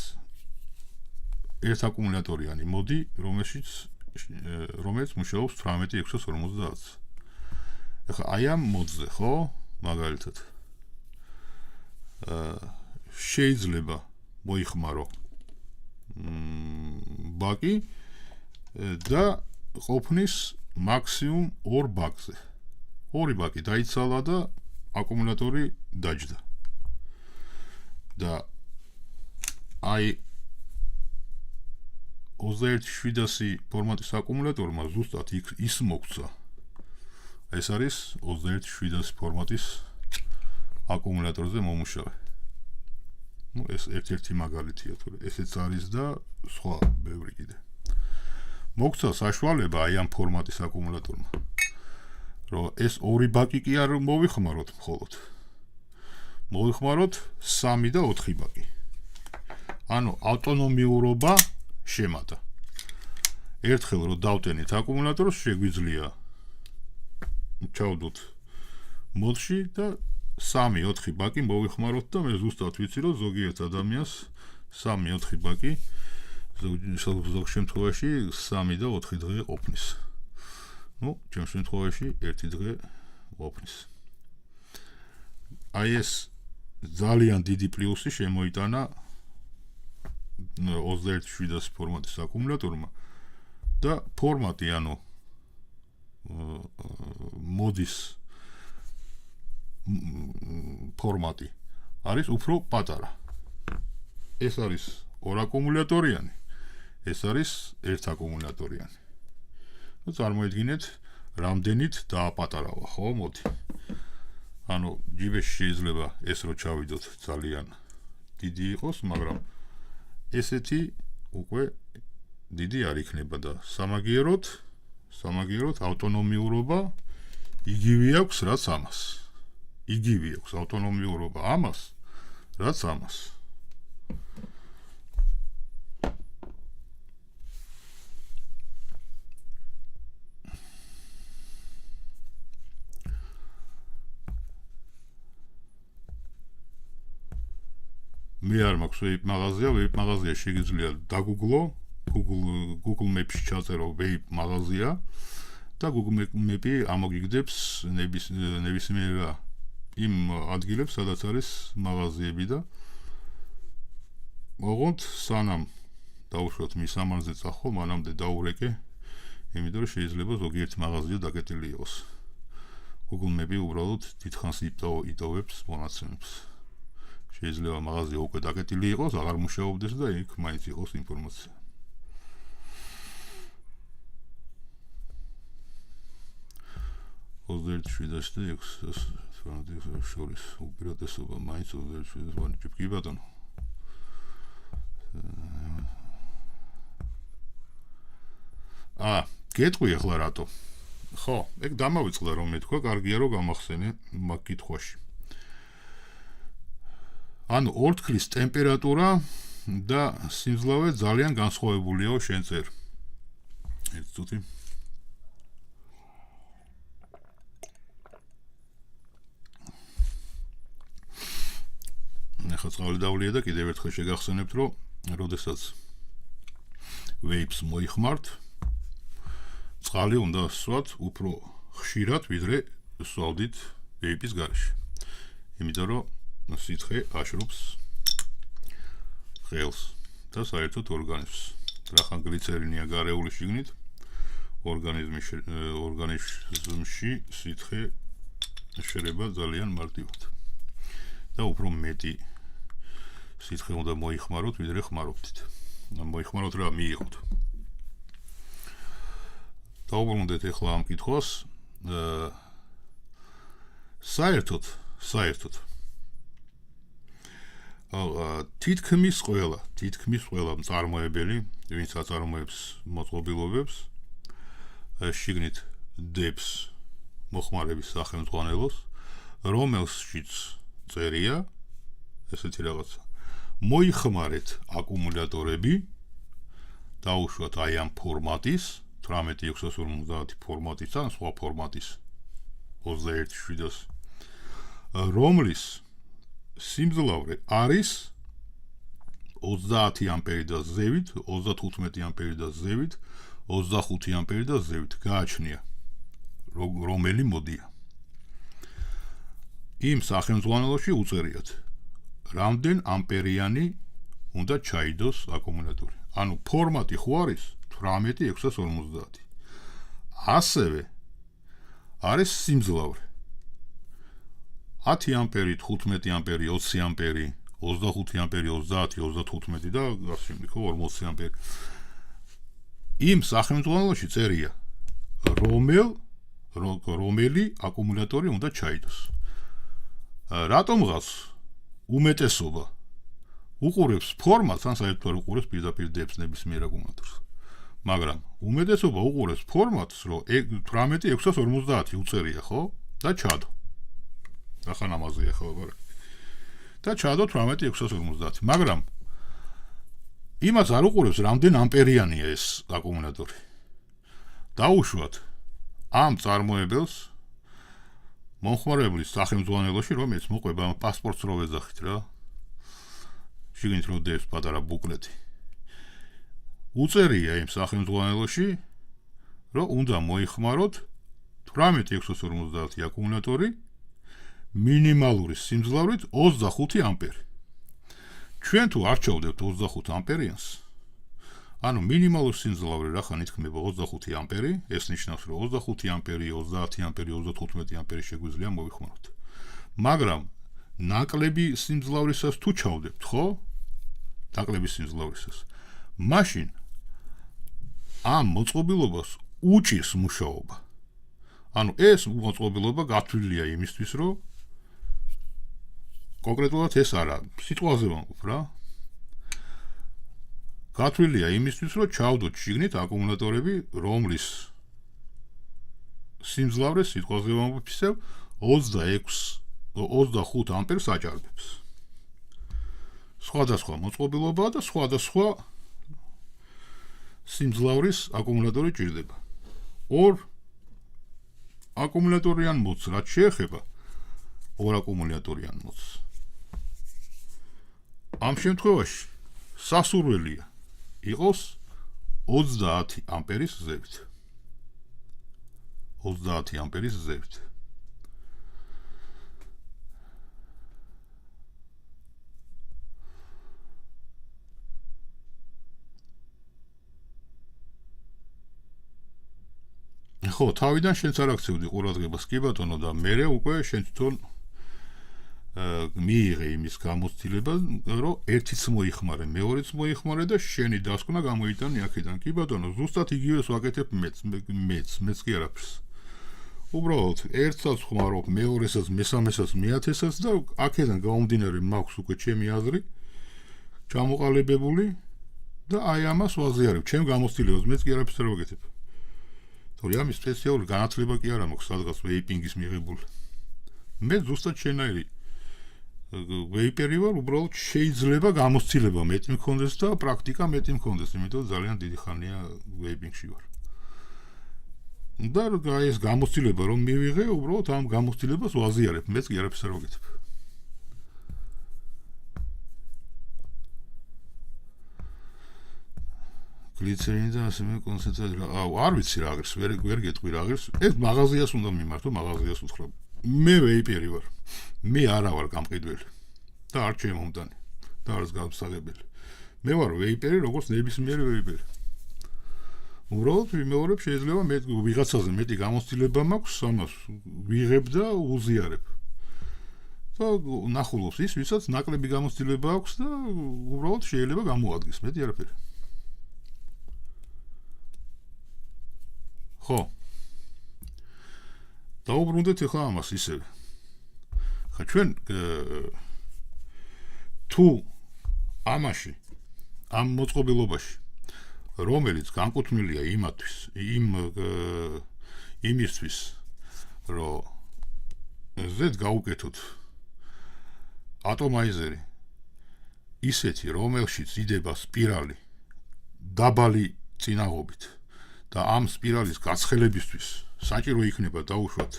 ერთ აკუმულატორიანი მოდი, რომელიც მუშაობს 18.650-ზე. ეხლა აი ამ მოდზე, ხო, მაგალითად შეიძლება მოიხმარო ბაკი და ყოფნის მაქსიმუმ 2 ბაკზე. 2 ბაკი დაიცალა და აკუმულატორი დაჯდა. და აი 21.700 ფორმატის აკუმულატორმა ზუსტად ის მოგცა. ეს არის 21.700 ფორმატის აკუმულატორზე მომუშავე. ეს ერთ-ერთი მაგალითია, თორე ესეც არის და სხვა ბევრი კიდე. მოგცა საშუალება აი ამ ფორმატის აკუმულატორმა, რომ ეს 2 ბაკი კი არ მოვიხმაროთ მხოლოდ. მოვიხმაროთ 3 და 4 ბაკი. ანუ ავტონომიურობა შემატა. ერთხელ რომ დავტენით აკუმულატორს, შეგვიძლია ჩავდოთ მოდში და 3-4 ბაკი მოვიხმაროთ და მე ზუსტად ვიცი, რომ ზოგიერთ ადამიანს 3-4 ბაკი ზოგ შემთხვევაში 3 და 4 დღე ყოფნის. ნუ, ჩემ შემთხვევაში 1 დღე ყოფნის. აი ეს ძალიან დიდი პლუსი შემოიტანა 21.700 ფორმატის აკუმულატორმა და ფორმატი, ანუ მოდის ფორმატი არის უფრო პატარა. ეს არის 2 აკუმულატორიანი, ეს არის 1 აკუმულატორიანი. ნუ წარმოიდგინეთ, რამდენით დააპატარავა, ხო, მოდი. ანუ ჯიბეში შეიძლება ეს რო ჩავიდოთ ძალიან დიდი იყოს, მაგრამ ესეთი უკვე დიდი არ იქნება და სამაგიეროდ ავტონომიურობა იგივე აქვს, რაც ამას. იგივე აქვს ავტონომიურობა ამას, რაც ამას. მე არ მაქვს ვეიპ მაღაზია შეგიძლია დაგუგლო, Google Maps-ში ჩაწერო ვეიპ მაღაზია და Google Map-ი ამოგიგდებს ნებისმიერ იმ ადგილებს, სადაც არის მაღაზიები და ოღონდ სანამ დაუშვათ მისამართზე წახო, მანამდე დაურეკე, იმიტომ რომ შეიძლება ზოგიერთი მაღაზია დაკეტილი იყოს. Google Map-ი უბრალოდ დიდხანს იტოვებს მონაცემებს. შეიძლება მაღაზია უკვე დაკეტილი იყოს, აღარ მუშაობდეს და იქ მაინც იყოს ინფორმაცია. შორის უპირატესობა მაინც 21.700 კი ბატონო. გეტყვი ახლა რატო? ხო, ეგ დამავიწყდა რომ მეთქვა, კარგია რომ გამახსენე მაგ კითხვაში. ანუ ორთქლის ტემპერატურა და სიმძლავრე ძალიან განსხვავებულია შენ წერ. ერთ წუთი. წყალი დავლია და კიდევ ერთხელ შეგახსენებთ, რომ როდესაც ვეიპს მოიხმართ, წყალი უნდა სვათ უფრო ხშირად, ვიდრე სვავდით ვეიპის გარეშე. იმიტომ რომ სითხე აშრობს ხელს და საერთოდ ორგანიზმს. რახან გლიცერინია გარეული შიგნით, ორგანიზმში სითხე შერება ძალიან მარტივად. და უფრო მეტი სითხე უნდა მოიხმაროთ, ვიდრე ხმარობდით. მოიხმაროთ რა მიიღოთ. დავუბრუნდეთ ახლა ამ კითხვას. საერთოდ თითქმის ყველა მწარმოებელი, ვინც აწარმოებს მოწყობილობებს, შიგნით დებს მოხმარების სახელმძღვანელოს, რომელშიც წერია ესეთი რაღაცა. მოიხმარეთ აკუმულატორები, დაუშვათ აი ამ ფორმატის 18650 ფორმატის ან სხვა ფორმატის 21.700, რომლის სიმძლავრე არის 30 ამპერი და ზევით, 35 ამპერი და ზევით, 25 ამპერი და ზევით. გააჩნია რომელი მოდია. იმ სახელმძღვანელოში უწერიათ რამდენ ამპერიანი უნდა ჩაიდოს აკუმულატორი. ანუ ფორმატი ხო არის 18650. ასევე არის სიმძლავრე 10 ამპერი, 15 ამპერი, 20 ამპერი, 25 ამპერი, 30, 35 და გასიმი ხო 40 ამპერი. იმ სახელმძღვანელოში წერია რომელი აკუმულატორი უნდა ჩაიდოს. რატომღაც უმეტესობა უყურებს ფორმატს, ან საერთოდ არ უყურებს პირდაპირ დებს ნებისმიერ აკუმულატორს. მაგრამ უმეტესობა უყურებს ფორმატს, რომ 18650 უწერია, ხო? და ჩადო. ახლა ამაზეა ხო ვარ. და ჩადო 18650. მაგრამ იმას არ უყურებს, რამდენ ამპერიანია ეს აკუმულატორი. დაუშვათ ამ წარმოებელს მომხმარებლის სახელმძღვანელოში, რომელიც მოყვება პასპორტს რო ვეძახით რა. შიგნით რო დებს პატარა ბუკლეტი. უწერია იმ სახელმძღვანელოში, რომ უნდა მოიხმაროთ 18650 აკუმულატორი მინიმალური სიმძლავრით 25 ამპერი. ჩვენ თუ არ ჩავდებთ 25 ამპერიანს, ანუ მინიმალური სიმძლავრი რახან ითქმება 25 ამპერი, ეს ნიშნავს, რომ 25 ამპერი, 30 ამპერი, 35 ამპერი შეგვიძლია მოვიხმაროთ. მაგრამ ნაკლები სიმძლავრისას თუ ჩავდებთ, ხო? ნაკლები სიმძლავრისას. მაშინ ამ მოწყობილობას უჭირს მუშაობა. ანუ ეს მოწყობილობა გათვლილია იმისთვის, რომ კონკრეტულად ეს არა, სიტყვაზე ვამბობ რა. გათვლილია იმისთვის, რომ ჩავდოთ შიგნით აკუმულატორები, რომლის სიმძლავრე სიტყვაზე ვამბობ ისევ 25 ამპერს აჭარბებს. სხვადასხვა მოწყობილობაა და სხვადასხვა სიმძლავრის აკუმულატორი ჭირდება. ორ აკუმულატორიან მოდს რაც შეეხება ორ აკუმულატორიან მოდს. ამ შემთხვევაში სასურველია იყოს 30 ამპერის ზევით. 30 ამპერის ზევით. ხო, თავიდან შენც არ აქცევდი ყურადღებას, კი ბატონო, და მერე უკვე შენ თვითონ მიიღე იმის გამოცდილება, რომ ერთიც მოიხმარე, მეორეც მოიხმარე და შენი დასკვნა გამოიტანე აქედან. კი ბატონო, ზუსტად იგივეს ვაკეთებ მეც კი არაფერს. უბრალოდ ერთსაც ხმარობ, მეორესაც, მესამესაც, მეათესაც და აქედან გამომდინარე მაქვს უკვე ჩემი აზრი ჩამოყალიბებული და აი ამას ვაზიარებ. ჩემ გამოცდილებას მეც კი არაფერს არ ვაკეთებ. თორე ამის სპეციალური განათლება კი არა მაქვს სადღაც ვეიპინგის მიღებული. მე ზუსტად შენაირი ვეიპერი ვარ, უბრალოდ შეიძლება გამოცდილება მეტი მქონდეს და პრაქტიკა მეტი მქონდეს, იმიტომ ძალიან დიდი ხანია ვეიპინგში ვარ. და ეს გამოცდილება რომ მივიღე, უბრალოდ ამ გამოცდილებას ვაზიარებ, მეც კი არაფერს არ ვაკეთებ. გლიცერინი და ასევე კონცენტრაცია. არ ვიცი რა არის, ვერ გეტყვი რა არის. ეს მაღაზიას უნდა მიმართო, მაღაზიას უთხრა. მე ვეიპერი ვარ. მე არა ვარ გამყიდველი. და არ ჩემომდანი. და არის გამსაღებელი. მე ვარ ვეიპერი, როგორც ნებისმიერი ვეიპერი. უბრალოდ ვიმეორებ, შეიძლება მე ვიღაცაზე მეტი გამოცდილება მაქვს, ამას ვიღებ და უზიარებ. და ნახულობს ის, ვისაც ნაკლები გამოცდილება აქვს და უბრალოდ შეიძლება გამოადგეს, მეტი არაფერი. ხო. დაუბრუნდეთ ახლა ამას ისევ. ხა ჩვენ თუ ამაში ამ მოწყობილობაში რომელიც განკუთვნილია იმისთვის რომ ზედ გავუკეთოთ ატომაიზერი ისეთი რომელშიც იდება სპირალი დაბალი წინაღობით და ამ სპირალის გაცხელებისთვის საჭირო იქნება დაუშვათ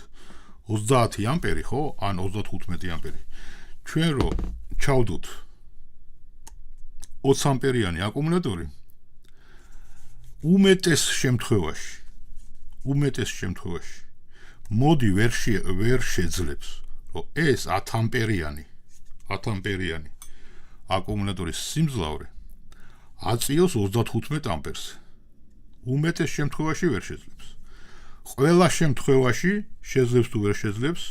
30 ამპერი ხო ან 35 ამპერი ჩვენ რო ჩავდოთ 20 ამპერიანი აკუმულატორი უმეტეს შემთხვევაში მოდი ვერ შეძლებს რომ ეს 10 ამპერიანი აკუმულატორის სიმძლავრე აწიოს 35 ამპერს უმეტეს შემთხვევაში ვერ შეძლებს ყველა შემთხვევაში შეძლებს თუ ვერ შეძლებს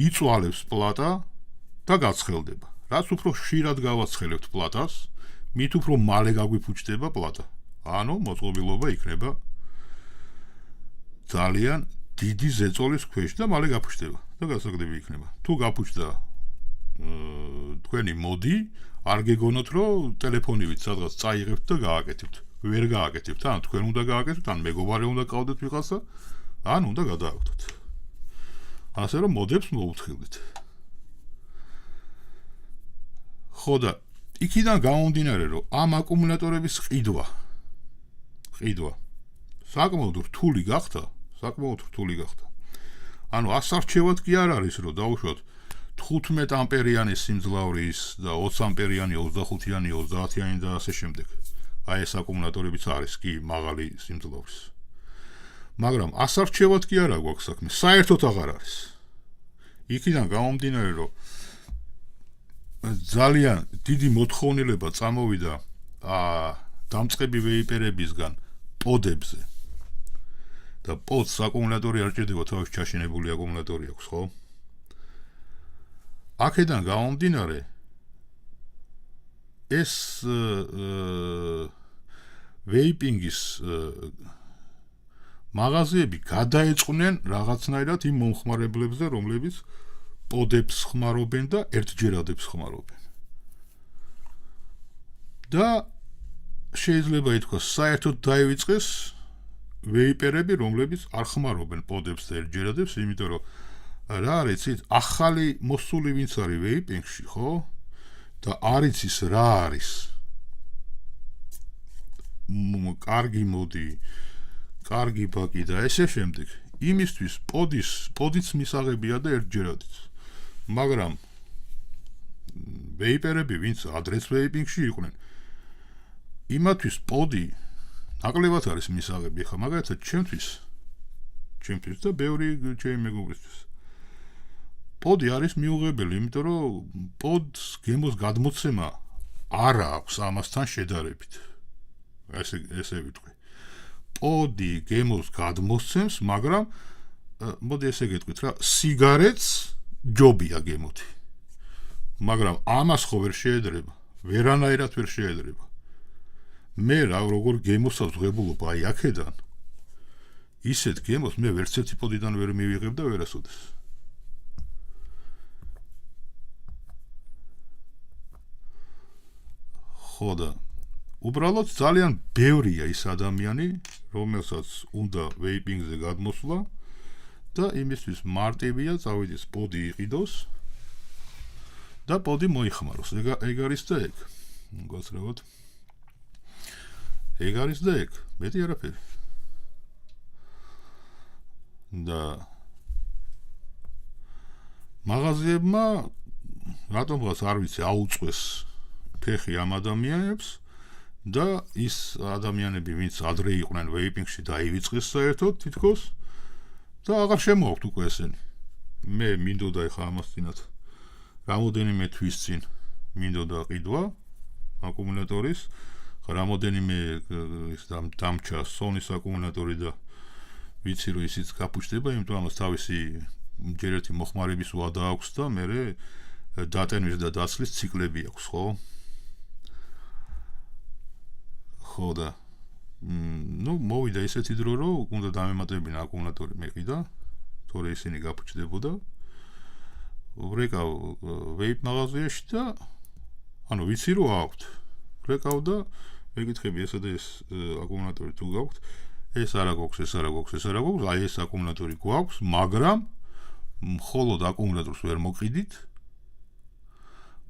იწვალებს პლატა და გაცხელდება რაც უფრო ხშირად გავაცხელებთ პლატას მით უფრო მალე გაგვიფუჭდება პლატა ანუ მოწყობილობა იქნება ძალიან დიდი ზეწოლის ქვეშ და მალე გაფუჭდება და გასაგები იქნება თუ გაფუჭდა თქვენი მოდი არ გეგონოთ რომ ტელეფონივით სადღაც წაიღებთ და გააკეთებთ ვერ გააკეთებთ ან თქვენ უნდა გააკეთოთ ან მეგობარი უნდა გავდეთ ვიღაცა ან უნდა გადააგდოთ ასე რომ მოდებს მოუთხილდით ხო და იქიდან გამომდინარე რომ ამ აკუმულატორების ყიდვა საკმაოდ რთული გახდა ანუ ასარჩევად კი არ არის რომ დაუშვათ 15 ამპერიანი სიმძლავრის და 20 ამპერიანი 25-იანი 30-იანი და ასე შემდეგ აი ეს აკუმულატორებიც არის კი მაღალი სიმძლავრის მაგრამ ასარჩევად კი არა გვაქვს საქმე საერთოდ აღარ არის იქიდან გამომდინარე რომ ძალიან დიდი მოთხოვნილება წამოვიდა დამწყები ვეიპერებისგან პოდებზე და პოდს აკუმულატორი არ ჭირდება თავის ჩაშენებული აკუმულატორი აქვს ხო აქედან გამომდინარე ეს ვეიპინგის მაღაზიები გადაეწყნენ რაღაცნაირად იმ მომხმარებლებზე რომლებიც პოდებს ხმარობენ და ერთჯერადებს ხმარობენ და შეიძლება ითქვას საერთოდ დაივიწყეს ვეიპერები რომლებიც არ ხმარობენ პოდებს და ერთჯერადებს იმიტომ რომ რა არის იცით ახალი მოსული ვინც არის ვეიპინგში ხო და არ იცის რა არის კარგი მოდი კარგი ბაკი და ესე შემდეგ იმისთვის პოდიც მისაღებია და ერთჯერადიც მაგრამ ვეიპერები ვინც ადრეს ვეიპინგში იყვნენ იმათვის პოდი ნაკლებად არის მისაღები ხა მაგალითად ჩემთვის და ბევრი ჩემი მეგობრისთვის პოდი არის მიუღებელი იმიტომ რომ პოდს გემოს გადმოცემა არ აქვს ამასთან შედარებით ესე ვიტყვი პოდი გემოს გადმოსცემს მაგრამ მოდი ესე გეტყვით რა სიგარეტს ჯობია გემოთი მაგრამ ამას ხო ვერ შეედრება ვერანაირად ვერ შეედრება მე რა როგორ გემოსაც ვღებულობ აი აქედან ისეთ გემოს მე ვერც ერთი პოდიდან ვერ მივიღებ და ვერასოდეს ხო და უბრალოდ ძალიან ბევრია ის ადამიანი რომელსაც უნდა ვეიპინგზე გადმოსვლა და იმისთვის მარტივია წავიდეს პოდი იყიდოს და პოდი მოიხმაროს ეგ არის და ეგ გასწრებოთ ეგ არის და ეგ მეტი არაფერი და მაღაზიებმა რატომღაც არ ვიცი აუწყვეს ფეხი ამ ადამიანებს და ის ადამიანები, ვინც ადრე იყვნენ ვეიპინგში დაივიწყეს საერთოდ თითქოს და აღარ შემოაქვთ უკვე ესენი. მე მინდოდა ეხა ამას წინათ რამოდენიმე თვის წინ მინდოდა ყიდვა აკუმულატორის, რამოდენიმე ის დამჭა Sony-s აკუმულატორი და ვიცი რომ ისიც გაფუჭდება, იმიტომ ამას თავისი ჯერ ერთი მოხმარების ვადა აქვს და მერე დატენვის და დაცლის ციკლები აქვს, ხო? ხო და მოვიდა ისეთი დრო, რომ უნდა დამემატებინა აკუმულატორი მეყიდა, თორე ისინი გაფუჭდებოდა. ვრეკავ ვეიპ მაღაზიაში და ანუ ვიცი რომ აქვთ. ვრეკავ და მეკითხები ესა და ეს აკუმულატორი თუ გაქვთ, ეს არა გვაქვს, ეს არა გვაქვს, ეს არა გვაქვს, აი ეს აკუმულატორი გვაქვს, მაგრამ მხოლოდ აკუმულატორს ვერ მოყიდით.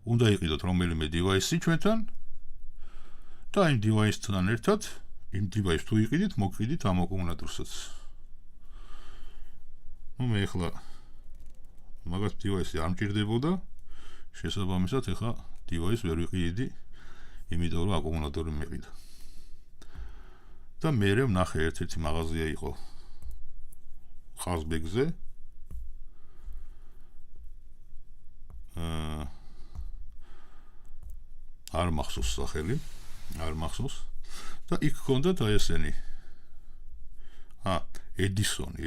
უნდა იყიდოთ რომელიმე დივაისი ჩვენთან და იმ დივაისთან ერთად იმ დივაისს თუ იყიდით, მოყიდით ამ აკუმულატორსაც. მე ახლა მაგას დივაისი არ მჭირდებოდა, შესაბამისად ახლა დივაისს ვერ ვიყიდი, იმიტომ რომ აკუმულატორი მეყიდა. და მერე ვნახე ერთ-ერთი მაღაზია იყო ხაზბეგზე. არ მახსოვს სახელი, არ მახსოვს. და იქ ჰქონდათ აი ესენი. ედისონი,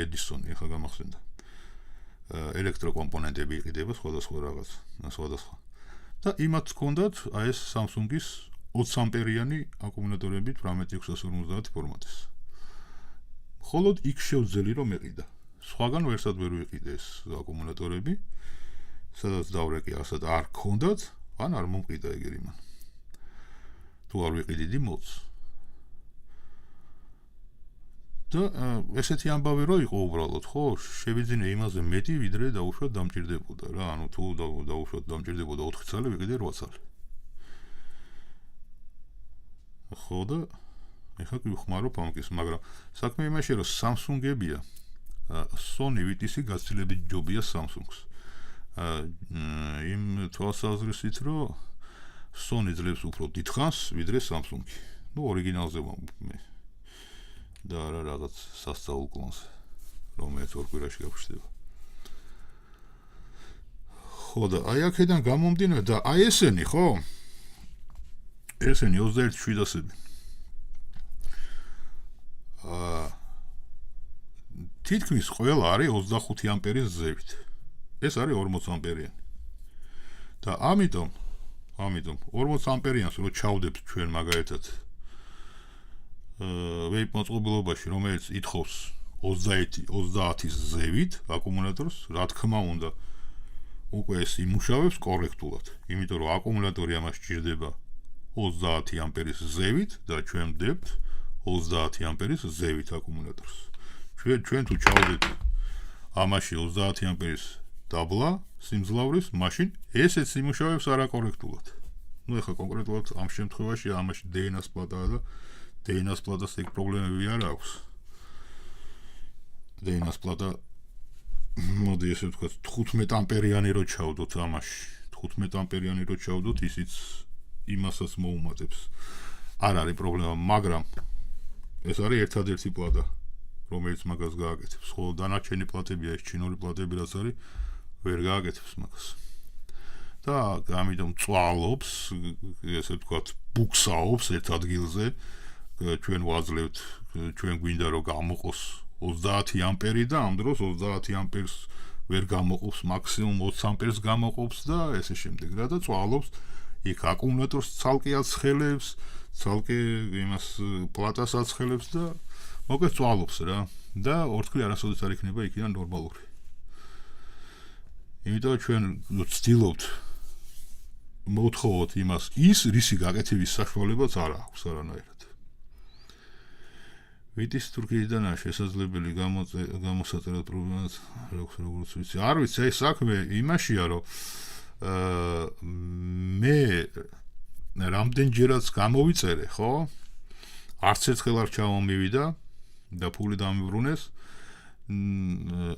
ეხლა გამახსენდა. ელექტროკომპონენტები იყიდება სხვადასხვა რაღაც, სხვადასხვა. და იმათ ჰქონდათ აი ეს Samsung-ის 20 ამპერიანი აკუმულატორები 18650 ფორმატის. მხოლოდ იქ შევძელი რომ მეყიდა. სხვაგან ვერსად ვერ ვიყიდე ეს აკუმულატორები. სადაც დავრეკი ასად არ ჰქონდათ, ან არ მომყიდა ეგერი მან. თუ არ ვიყიდიდი მოც. და ესეთი ამბავი რო იყო უბრალოდ, ხო, შევიძინე იმაზე მეტი, ვიდრე დაუშვათ დამჭირდებოდა რა, ანუ თუ დაუშვათ დამჭირდებოდა 4 წელი, ვიყიდე 8 წელი. ხო და ეხლა კი ვხმარობ ამკის, მაგრამ საქმე იმაშია, რომ Samsung-ებია, Sony VTC გაცილებით ჯობია Samsung-ს. იმ თვალსაზრისით, რომ Sony ძლებს უფრო დიდხანს, ვიდრე Samsung-ი. ორიგინალზე მე. და არა რაღაც სასწაულ კლონს, რომელიც ორ კვირაში გაფუჭდება. ხო და აი აქედან გამომდინარე და აი ესენი, ხო? ესენი 21.700-ები. თითქმის ყველა არის 25 ამპერის ზევით. ეს არის 40 ამპერიანი. და ამიტომ 40 ამპერიანს რო ჩავდებთ ჩვენ მაგალითად ვეიპ მოწყობილობაში, რომელიც ითხოვს 30-ის ზევით აკუმულატორს, რა თქმა უნდა, უკვე ეს იმუშავებს კორექტულად, იმიტომ რომ აკუმულატორი ამას ჭირდება 30 ამპერის ზევით და ჩვენ ვდებთ 30 ამპერის ზევით აკუმულატორს. ჩვენ თუ ჩავდეთ ამაში 30 ამპერის დაბლა სიმძლავრის, მაშინ ესეც იმუშავებს არაკორექტულად. ეხლა კონკრეტულად ამ შემთხვევაში ამაში DNS პლატაა და DNS პლატას ეგ პრობლემები არ აქვს. DNS პლატა მოდი ესე ვთქვათ 15 ამპერიანი რო ჩავდოთ ამაში. 15 ამპერიანი რო ჩავდოთ, ისიც იმასაც მოუმატებს. არ არის პრობლემა, მაგრამ ეს არის ერთადერთი პლატა, რომელიც მაგას გააკეთებს. ხოლო დანარჩენი პლატებია, ეს ჩინური პლატები რაც არის, ვერ გააკეთებს მაგას. და ამიტომ წვალობს, ესე ვთქვათ, ბუქსაობს ერთ ადგილზე. ჩვენ ვაძლევთ, ჩვენ გვინდა რომ გამოყოს 30 ამპერი და ამ დროს 30 ამპერს ვერ გამოყოფს, მაქსიმუმ 20 ამპერს გამოყოფს და ესე შემდეგ რა და წვალობს იქ აკუმულატორს ცალკე აცხელებს, ცალკე იმას პლატას აცხელებს და მოკლედ წვალობს რა და ორთქლი არასოდეს არ იქნება იქიდან ნორმალური. იმიტომ ჩვენ ვცდილობთ მოვთხოვოთ იმას ის, რისი გაკეთების საშუალებაც არ აქვს არანაირად. VTC თურქეთიდან შესაძლებელი გამოსაწერად პრობლემაც როგორც ვიცი. არ ვიცი, ეს საქმე იმაშია, რომ მე რამდენჯერაც გამოვიწერე, ხო? არც ერთხელ არ ჩამომივიდა და ფული დამიბრუნეს,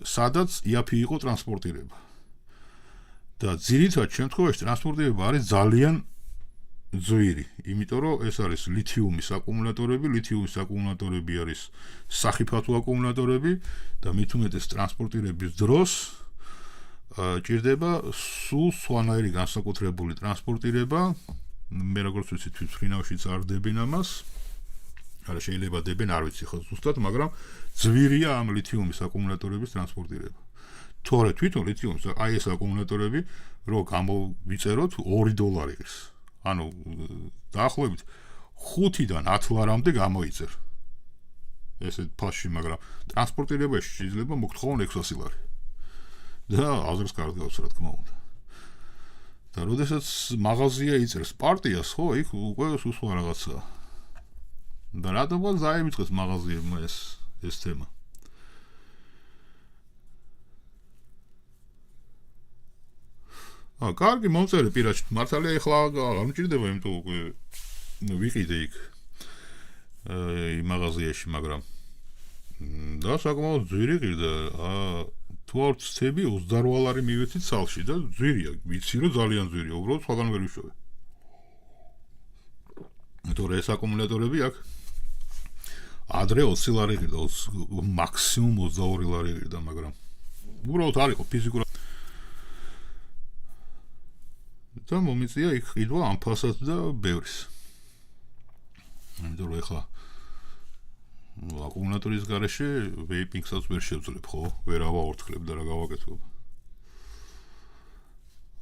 სადაც იაფი იყო ტრანსპორტირება. და ძირითად შემთხვევაში ტრანსპორტირება არის ძალიან ძვირი, იმიტომ რომ ეს არის ლითიუმის აკუმულატორები არის სახიფათო აკუმულატორები და მით უმეტეს ტრანსპორტირების დროს ჭირდება სულ სხვანაირი განსაკუთრებული ტრანსპორტირება. მე როგორც ვიცი თვითმფრინავშიც არ დებენ ამას. არა შეიძლება დებენ, არ ვიცი ხო ზუსტად, მაგრამ ძვირია ამ ლითიუმის აკუმულატორების ტრანსპორტირება. თორე თვითონ ლითიუმის აი ეს აკუმულატორები რო გამოვიწეროთ $2. ანუ დაახლოებით 5-დან 10 ლარამდე გამოიწერ. ესეთ ფასში, მაგრამ ტრანსპორტირებაში შეიძლება მოგთხოვონ 600 ლარი. და აზრს კარგ გავს, რა თქმა უნდა. და როდესაც მაღაზია იწერს პარტიას, ხო, იქ უკვე სულ რაღაცაა. და რატომ ზაიმიწყეს მაღაზიებმა ეს თემა? კარგი მომწერე პირაჩი, მართალია ეხლა არ მჭირდება, იმიტომ უკვე ვიყიდე იქ მაღაზიაში, მაგრამ და საკმაოდ ძვირი ყირდა. თუ არ ვცდები 28 ლარი მივეცით სალში და ძვირია, ვიცი რომ ძალიან ძვირია, უბრალოდ სხვაგან ვერ ვიშოვე. თორე ეს აკუმულატორები აქ ადრე 20 ლარი ყირდა, მაქსიმუმ 22 ლარი ყირდა, მაგრამ უბრალოდ არ იყო ფიზიკურად. და მომიწია იქ ყიდვა ამ ფასად და ბევრის. იმიტომ რომ ეხლა აკუმულატორის გარეშე ვეიპინგსაც ვერ შევძლებ, ხო? ვერ ავაორთქლებ და რა გავაკეთებ.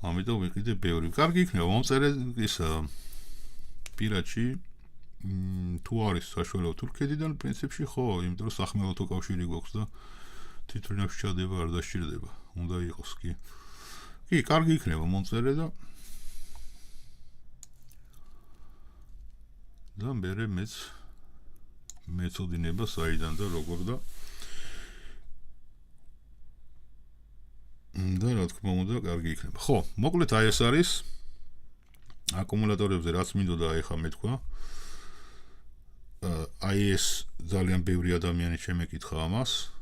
ამიტომ ვიყიდე ბევრი. კარგი იქნება მომწერე ისა პირაჩი თუ არის საშუალო თურქეთიდან პრინციპში ხო, იმიტომ რომ სახმელეთო კავშირი გვაქვს და თვითმფრინავში ჩადება არ დასჭირდება. უნდა იყოს კი. კი, კარგი იქნება მომწერე და მერე მეც მეწოდინება საიდან და როგორ და რა თქმა უნდა კარგი იქნება. ხო, მოკლედ აი ეს არის აკუმულატორებზე რაც მინდოდა ეხა მეთქვა. აი ეს ძალიან ბევრი ადამიანი შემეკითხა ამას.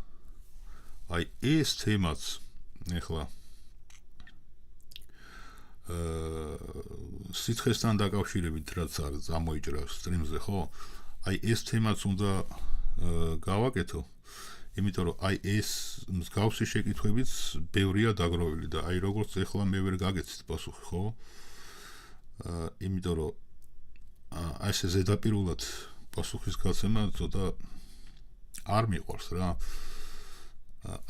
აი ეს თემაც ეხლა სითხესთან დაკავშირებით რაც არის გამოიჭრა სტრიმზე, ხო? აი ეს თემაც უნდა გავაკეთო, იმიტომ რომ აი ეს მსგავსი შეკითხვებიც ბევრია დაგროვილი და აი როგორც ეხლა მე ვერ გაგეცით პასუხი, ხო? იმიტომ რომ აი ეს ზედაპირულად პასუხის გაცემა ცოტა არ მიყვარს რა.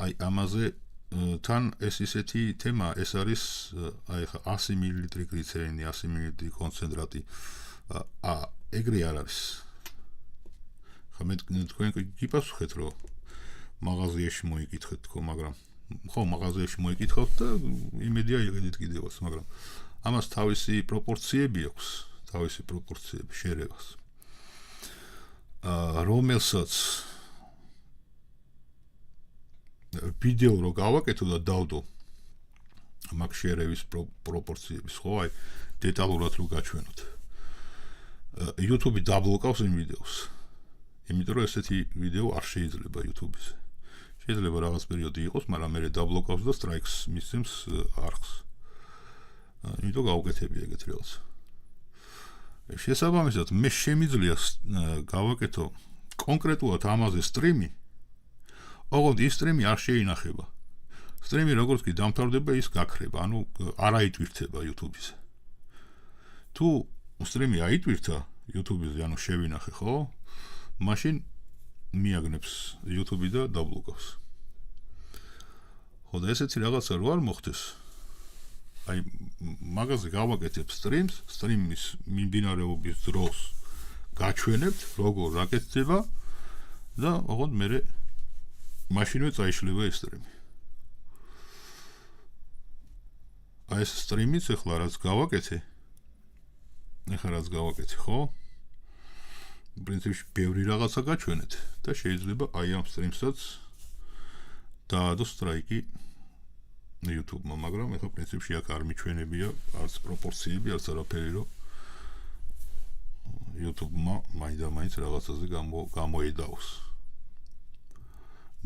აი ამაზე თან ეს ისეთი თემა, ეს არის აი ხა 100 მილილიტრი გლიცერინი, 100 მილილიტრი კონცენტრატი. ეგრე არ არის. ხა მე თქვენ გიპასუხეთ, რომ მაღაზიაში მოიკითხეთ თქო, მაგრამ ხო, მაღაზიაში მოიკითხავთ და იმედია იყიდით კიდევაც, მაგრამ ამას თავისი პროპორციები აქვს, თავისი პროპორციები შერევას. რომელსაც ვიდეო რო გავაკეთო და დავდო მაგ შერევის პროპორციების, ხო, აი დეტალურად რო გაჩვენოთ. YouTube დაბლოკავს იმ ვიდეოს. იმიტომ რომ ესეთი ვიდეო არ შეიძლება YouTube-ზე. შეიძლება რაღაც პერიოდი იყოს, მაგრამ მე დაბლოკავს და strikes მისცემს არხს. იმიტომ გავუკეთები ეგეთ რეალს. შესაბამისად, მე შემიძლია გავაკეთო კონკრეტულად ამაზე სტრიმი. ოღონდ ის სტრიმი არ შეინახება. სტრიმი როგორც კი დამთავრდება, ის გაქრება, ანუ არ აიტვირთება YouTube-ზე. თუ სტრიმი აიტვირთა YouTube-ზე, ანუ შევინახე, ხო? მაშინ მიაგნებს YouTube და დაბლოკავს. ხო, და ესეთი რაღაცა რო არ მოხდეს. აი მაგაზე გავაკეთებ სტრიმის მიმდინარეობის დროს გაჩვენებთ, როგორ რაკეთდება და ოღონდ მე მაშინვე წაიშლება ეს სტრიმი. აი ეს სტრიმიც ეხლა რაც გავაკეთე, ხო? პრინციპში ბევრი რაღაცა გაჩვენეთ და შეიძლება აი ამ სტრიმსაც დაადო სტრაიკი YouTube-მა, მაგრამ ეხლა პრინციპში აქ არ მიჩვენებია არც პროპორციები, არც არაფერი, რომ YouTube-მა მაინდა-მაინც რაღაცაზე გამოედავს.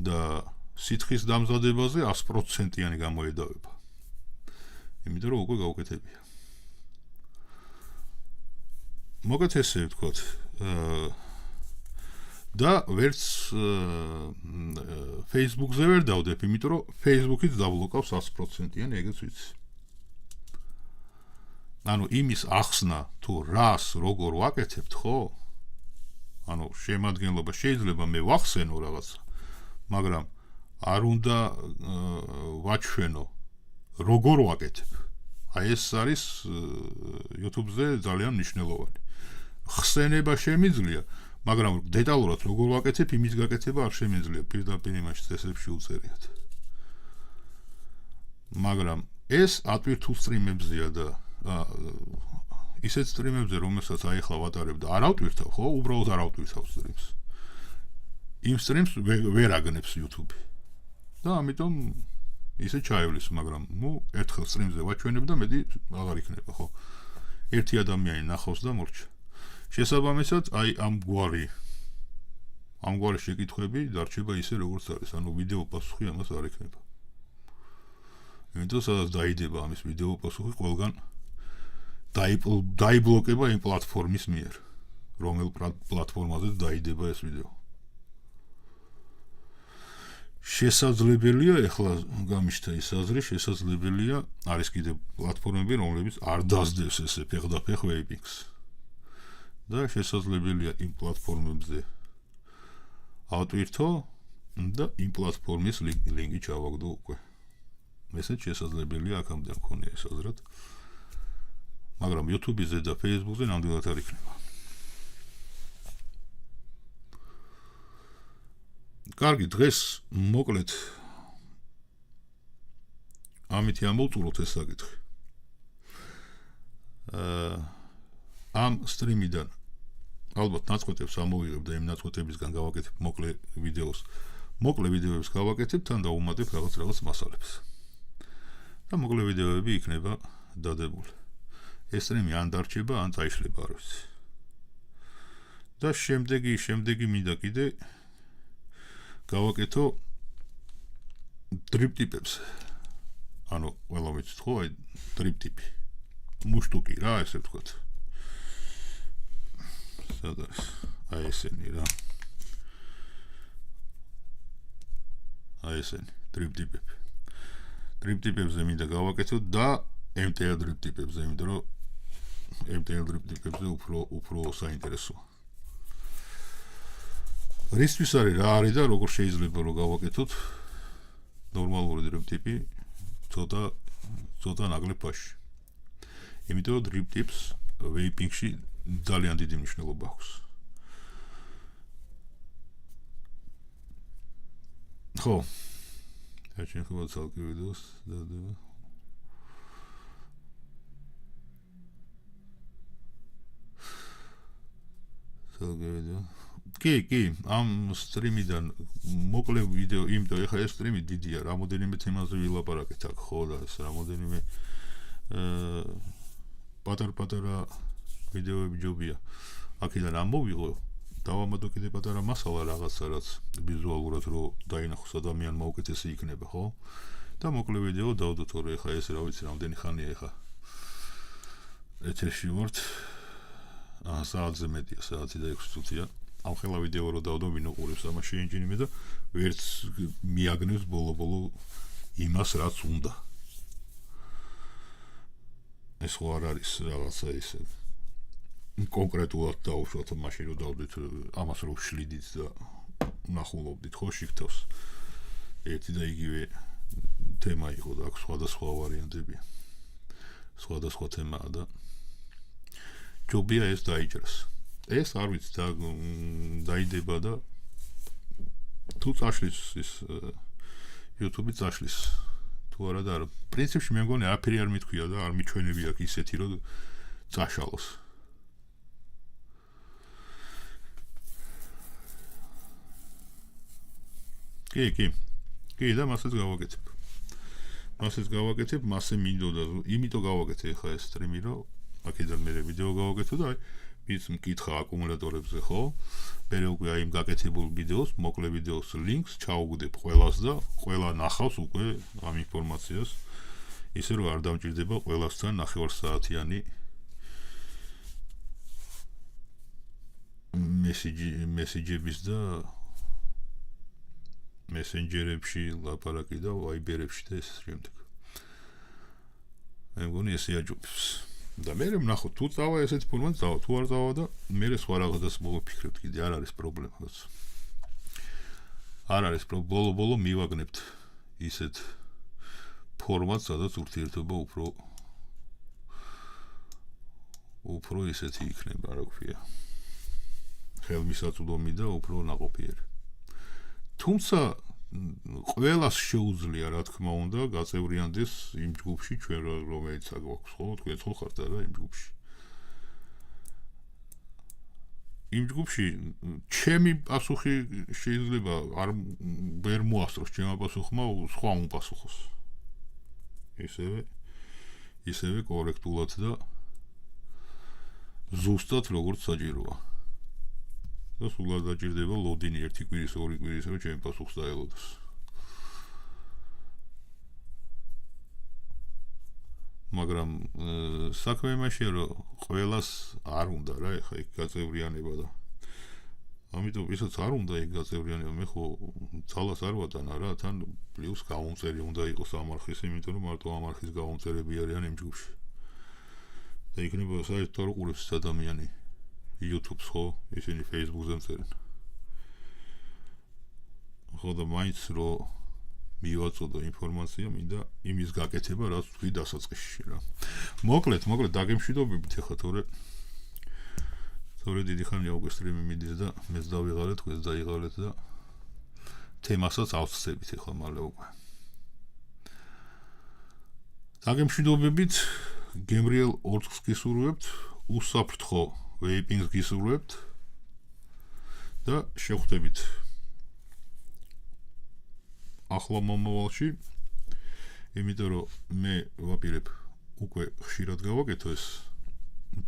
და სითხის დამზადებაზე 100%-იანი გამოედავება. იმიტომ რომ უკვე გავუკეთებია. მოგეთ ესე ვთქვათ, და ვერც Facebook-ზე ვერ დავდებ, იმიტომ რომ Facebook-იც დაბლოკავს 100%-იანი, ეგეც ვიცი. ანუ იმის ახსნა თუ რას როგორ ვაკეთებთ, ხო? ანუ შემადგენლობა შეიძლება მე ვახსენო რაღაცა, მაგრამ არ უნდა ვაჩვენო როგორ ვაკეთებ. აი ეს არის YouTube-ზე ძალიან მნიშვნელოვანი. ხსენება შემიძლია, მაგრამ დეტალურად როგორ ვაკეთებ, იმის გაკეთება არ შემიძლია, პირდაპირ იმაში წესებში უწერიათ. მაგრამ ეს ატვირ თუ სტრიმებზეა და ისეთ სტრიმებზე, რომელსაც აი ახლა ვატარებ და არ ავტვირთავ, ხო? უბრალოდ არ ავტვირთავ სტრიმს. იმ სტრიმს ვერ აგნებს YouTube. და ამიტომ ისე ჩაივლის, მაგრამ ერთხელ სტრიმზე ვაჩვენებ და მეტი აღარ იქნება, ხო? ერთი ადამიანი ნახავს და მორჩა. შესაბამისად, აი ამგვარი შეკითხვები დარჩება ისე როგორც არის, ანუ ვიდეო პასუხი ამას არ ექნება. იმიტომ სადაც დაიდება ამის ვიდეო პასუხი ყველგან დაიბლოკება იმ პლატფორმის მიერ, რომელ პლატფორმაზეც დაიდება ეს ვიდეო. შესაძლებელია, ეხლა გამიშთა ის აზრი, შესაძლებელია არის კიდევ პლატფორმები, რომლებიც არ დასდევს ესე ფეხდაფეხ ვეიპინგს. და შესაძლებელია იმ პლატფორმებზე ავტვირთო და იმ პლატფორმის ლინკი ჩავაგდო უკვე. ესეც შესაძლებელია, აქამდე მქონია ეს აზრად. მაგრამ YouTube-ზე და Facebook-ზე ნამდვილად არ იქნება. კარგი, დღეს მოკლედ ამითი ამოვწუროთ ეს საკითხი. ამ სტრიმიდან ალბათ ნაწყვეტებს ამოვიღებ და იმ ნაწყვეტებისგან გავაკეთებ მოკლე ვიდეოს. მოკლე ვიდეოებს გავაკეთებ, თან დავუმატებ რაღაც მასალებს. და მოკლე ვიდეოები იქნება დადებული. ეს სტრიმი ან დარჩება, ან წაიშლება, არ ვიცი. და შემდეგი მინდა კიდე გავაკეთო დრიპ ტიპებს. ანუ ყველა ვიცით, ხო, აი დრიპ ტიპი. მუშტუკი რა, ესე ვთქვათ. სადაც აი ესენი რა. აი ესენი დრიპ ტიპები. დრიპ ტიპებზე მინდა გავაკეთო და MTL დრიპ ტიპებზე, იმიტომ რომ MTL დრიპ ტიპებზე უფრო საინტერესოა. რისთვის არის რა არის და როგორ შეიძლება რომ გავაკეთოთ ნორმალური დრიპ ტიპი ცოტა ნაკლებ ფასში. იმიტომ რომ დრიპ ტიპს ვეიპინგში ძალიან დიდი მნიშვნელობა აქვს. ხო. ეჩენ ხო ცალკე ვიდეოს დადება. ცალკე ვიდეო. კი, ამ სტრიმიდან მოკლე ვიდეო, იმიტომ ეხლა ეს სტრიმი დიდია, რამოდენიმე თემაზე ვილაპარაკეთ აქ, ხო და ეს რამოდენიმე პატარ-პატარა ვიდეოები ჯობია. აქედან ამოვიღო, დავამატო კიდე პატარა მასალა რაღაცა, რაც ვიზუალურად რო დაინახოს ადამიანმა უკეთესი იქნება, ხო? და მოკლე ვიდეო დავდო, თორე ეხლა ეს რა ვიცი, რამდენი ხანია ეხლა ეთერში ვართ. საათზე მეტია, საათი და 6 წუთია. ამ ხელა ვიდეო რო დავდო, ვინ უყურებს ამას შეინჯინიმე და ვერც მიაგნებს ბოლო-ბოლო იმას, რაც უნდა. ეს ხო არ არის რაღაცა ისე კონკრეტულად დაუშვათ, მაშინ რო დავდით ამას რო ვშლიდით და ვნახულობდით, ხო, შიგთავს. ერთი და იგივე თემა იყო და აქ სხვადასხვა ვარიანტებია. სხვადასხვა თემაა და ჯობია ეს დაიჭრას. ეს არ ვიცი დაიდება და თუ წაშლის ის YouTube-ი წაშლის თუ არა და არა. პრინციპში მე მგონი არაფერი არ მithქვია და არ მიჩვენები აქ ისეთი რომ წაშალოს. კი და მასაც გავაკეთებ. მასე მინდოდა, იმიტომ გავაკეთე ახლა ეს სტრიმი, რომ აქედან მე ვიდეო გავაკეთო და აი ის მკითხა აკუმულატორებზე, ხო? მერე უკვე აი იმ გაკეთებულ ვიდეოს, მოკლე ვიდეოს ლინკს ჩაუგდებ ყველას და ყველა ნახავს უკვე ამ ინფორმაციას. ისე რომ არ დამჭირდება ყველასთან 9 საათიანი მესიჯების და მესენჯერებში ლაპარაკი და ვაიბერებში და ეს შემდეგ. მე მგონი ესე აჯობებს. და მე ვნახოთ თუ წავა ესეთ ფორმატს წავა თუ არ წავა და მე სხვა რაღაცას მოვიფიქრებთ კიდე არ არის პრობლემა რაც. არ არის ბოლო მივაგნებთ ისეთ ფორმატს სადაც ურთიერთობა უფრო ისეთი იქნება რა ქვია. ხელმისაწვდომი და უფრო ნაყოფიერი. თუმცა ყველას შეუძლია რა თქმა უნდა გაწევრიანდეს იმ ჯგუფში ჩვენ რომელიც აგვაქვს ხო თქვენ ხო ხართ რა იმ ჯგუფში. იმ ჯგუფში ჩემი პასუხი შეიძლება არ ვერ მოასწროს ჩემმა პასუხმა სხვა უპასუხოს. ისევე კორექტულად და ზუსტად როგორც საჭიროა. და სულად დაჭირდება ლოდინი ერთი კვირის ორი კვირის რომ ჩემი პასუხს დაელოდოს. მაგრამ საქმე იმაშია რომ ყველას არ უნდა რა ეხა იქ გაწევრიანება და ამიტომ ვისაც არ უნდა იქ გაწევრიანება მე ხო ძალას არ ვატანა რა თან პლუს გამომწერი უნდა იყოს ამარხის იმიტომ რომ მარტო ამარხის გამომწერები არიან იმ ჯგუფში. და იქნება საერთოდ არ უყურებს ადამიანი YouTube-ს ხო ისინი Facebook-ზე მწერენ. ხო და მაინც რომ მივაწოდო ინფორმაცია მინდა იმის გაკეთება რაც თქვი დასაწყისში რა. მოკლედ დაგემშვიდობებით ახლა თორე დიდი ხანია უკვე სტრიმი მიდის და მეც დავიღალე თქვენს დაიღალეთ და თემასაც ავსწრებით ახლა მალე უკვე. დაგემშვიდობებით გემრიელ ორცს გისურვებთ უსაფრთხო ვეიპინგს გისურვებთ და შევხვდებით ახლა მომავალში იმიტომ რომ მე ვაპირებ უკვე ხშირად გავაკეთო ეს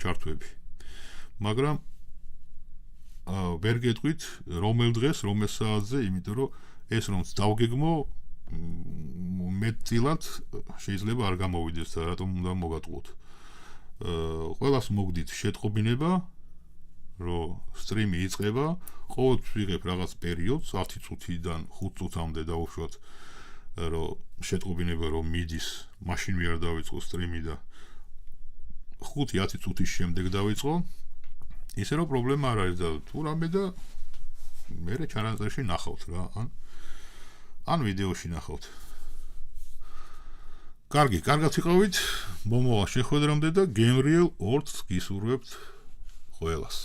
ჩარტვები მაგრამ ვერ გეტყვით რომელ დღეს რომელ საათზე იმიტომ რომ ეს რომ დავგეგმო მეტწილად შეიძლება არ გამოვიდეს და რატომ უნდა მოგატყუოთ ყველას მოგდით შეტყობინება რომ სტრიმი იწყება ყოველთვის ვიღებ რაღაც პერიოდს 10 წუთიდან 5 წუთამდე დავუშვათ რომ შეტყობინება რომ მიდის მაშინ მე არ დავიწყო სტრიმი და 5-10 წუთის შემდეგ დავიწყო ისე რომ პრობლემა არ არის და თუ რამე და მე ჩანაწერში ნახავთ რა ან ვიდეოში ნახავთ. კარგად იყავით მომავალ შეხვედრამდე და გემრიელ ორცს გისურვებთ ყველას.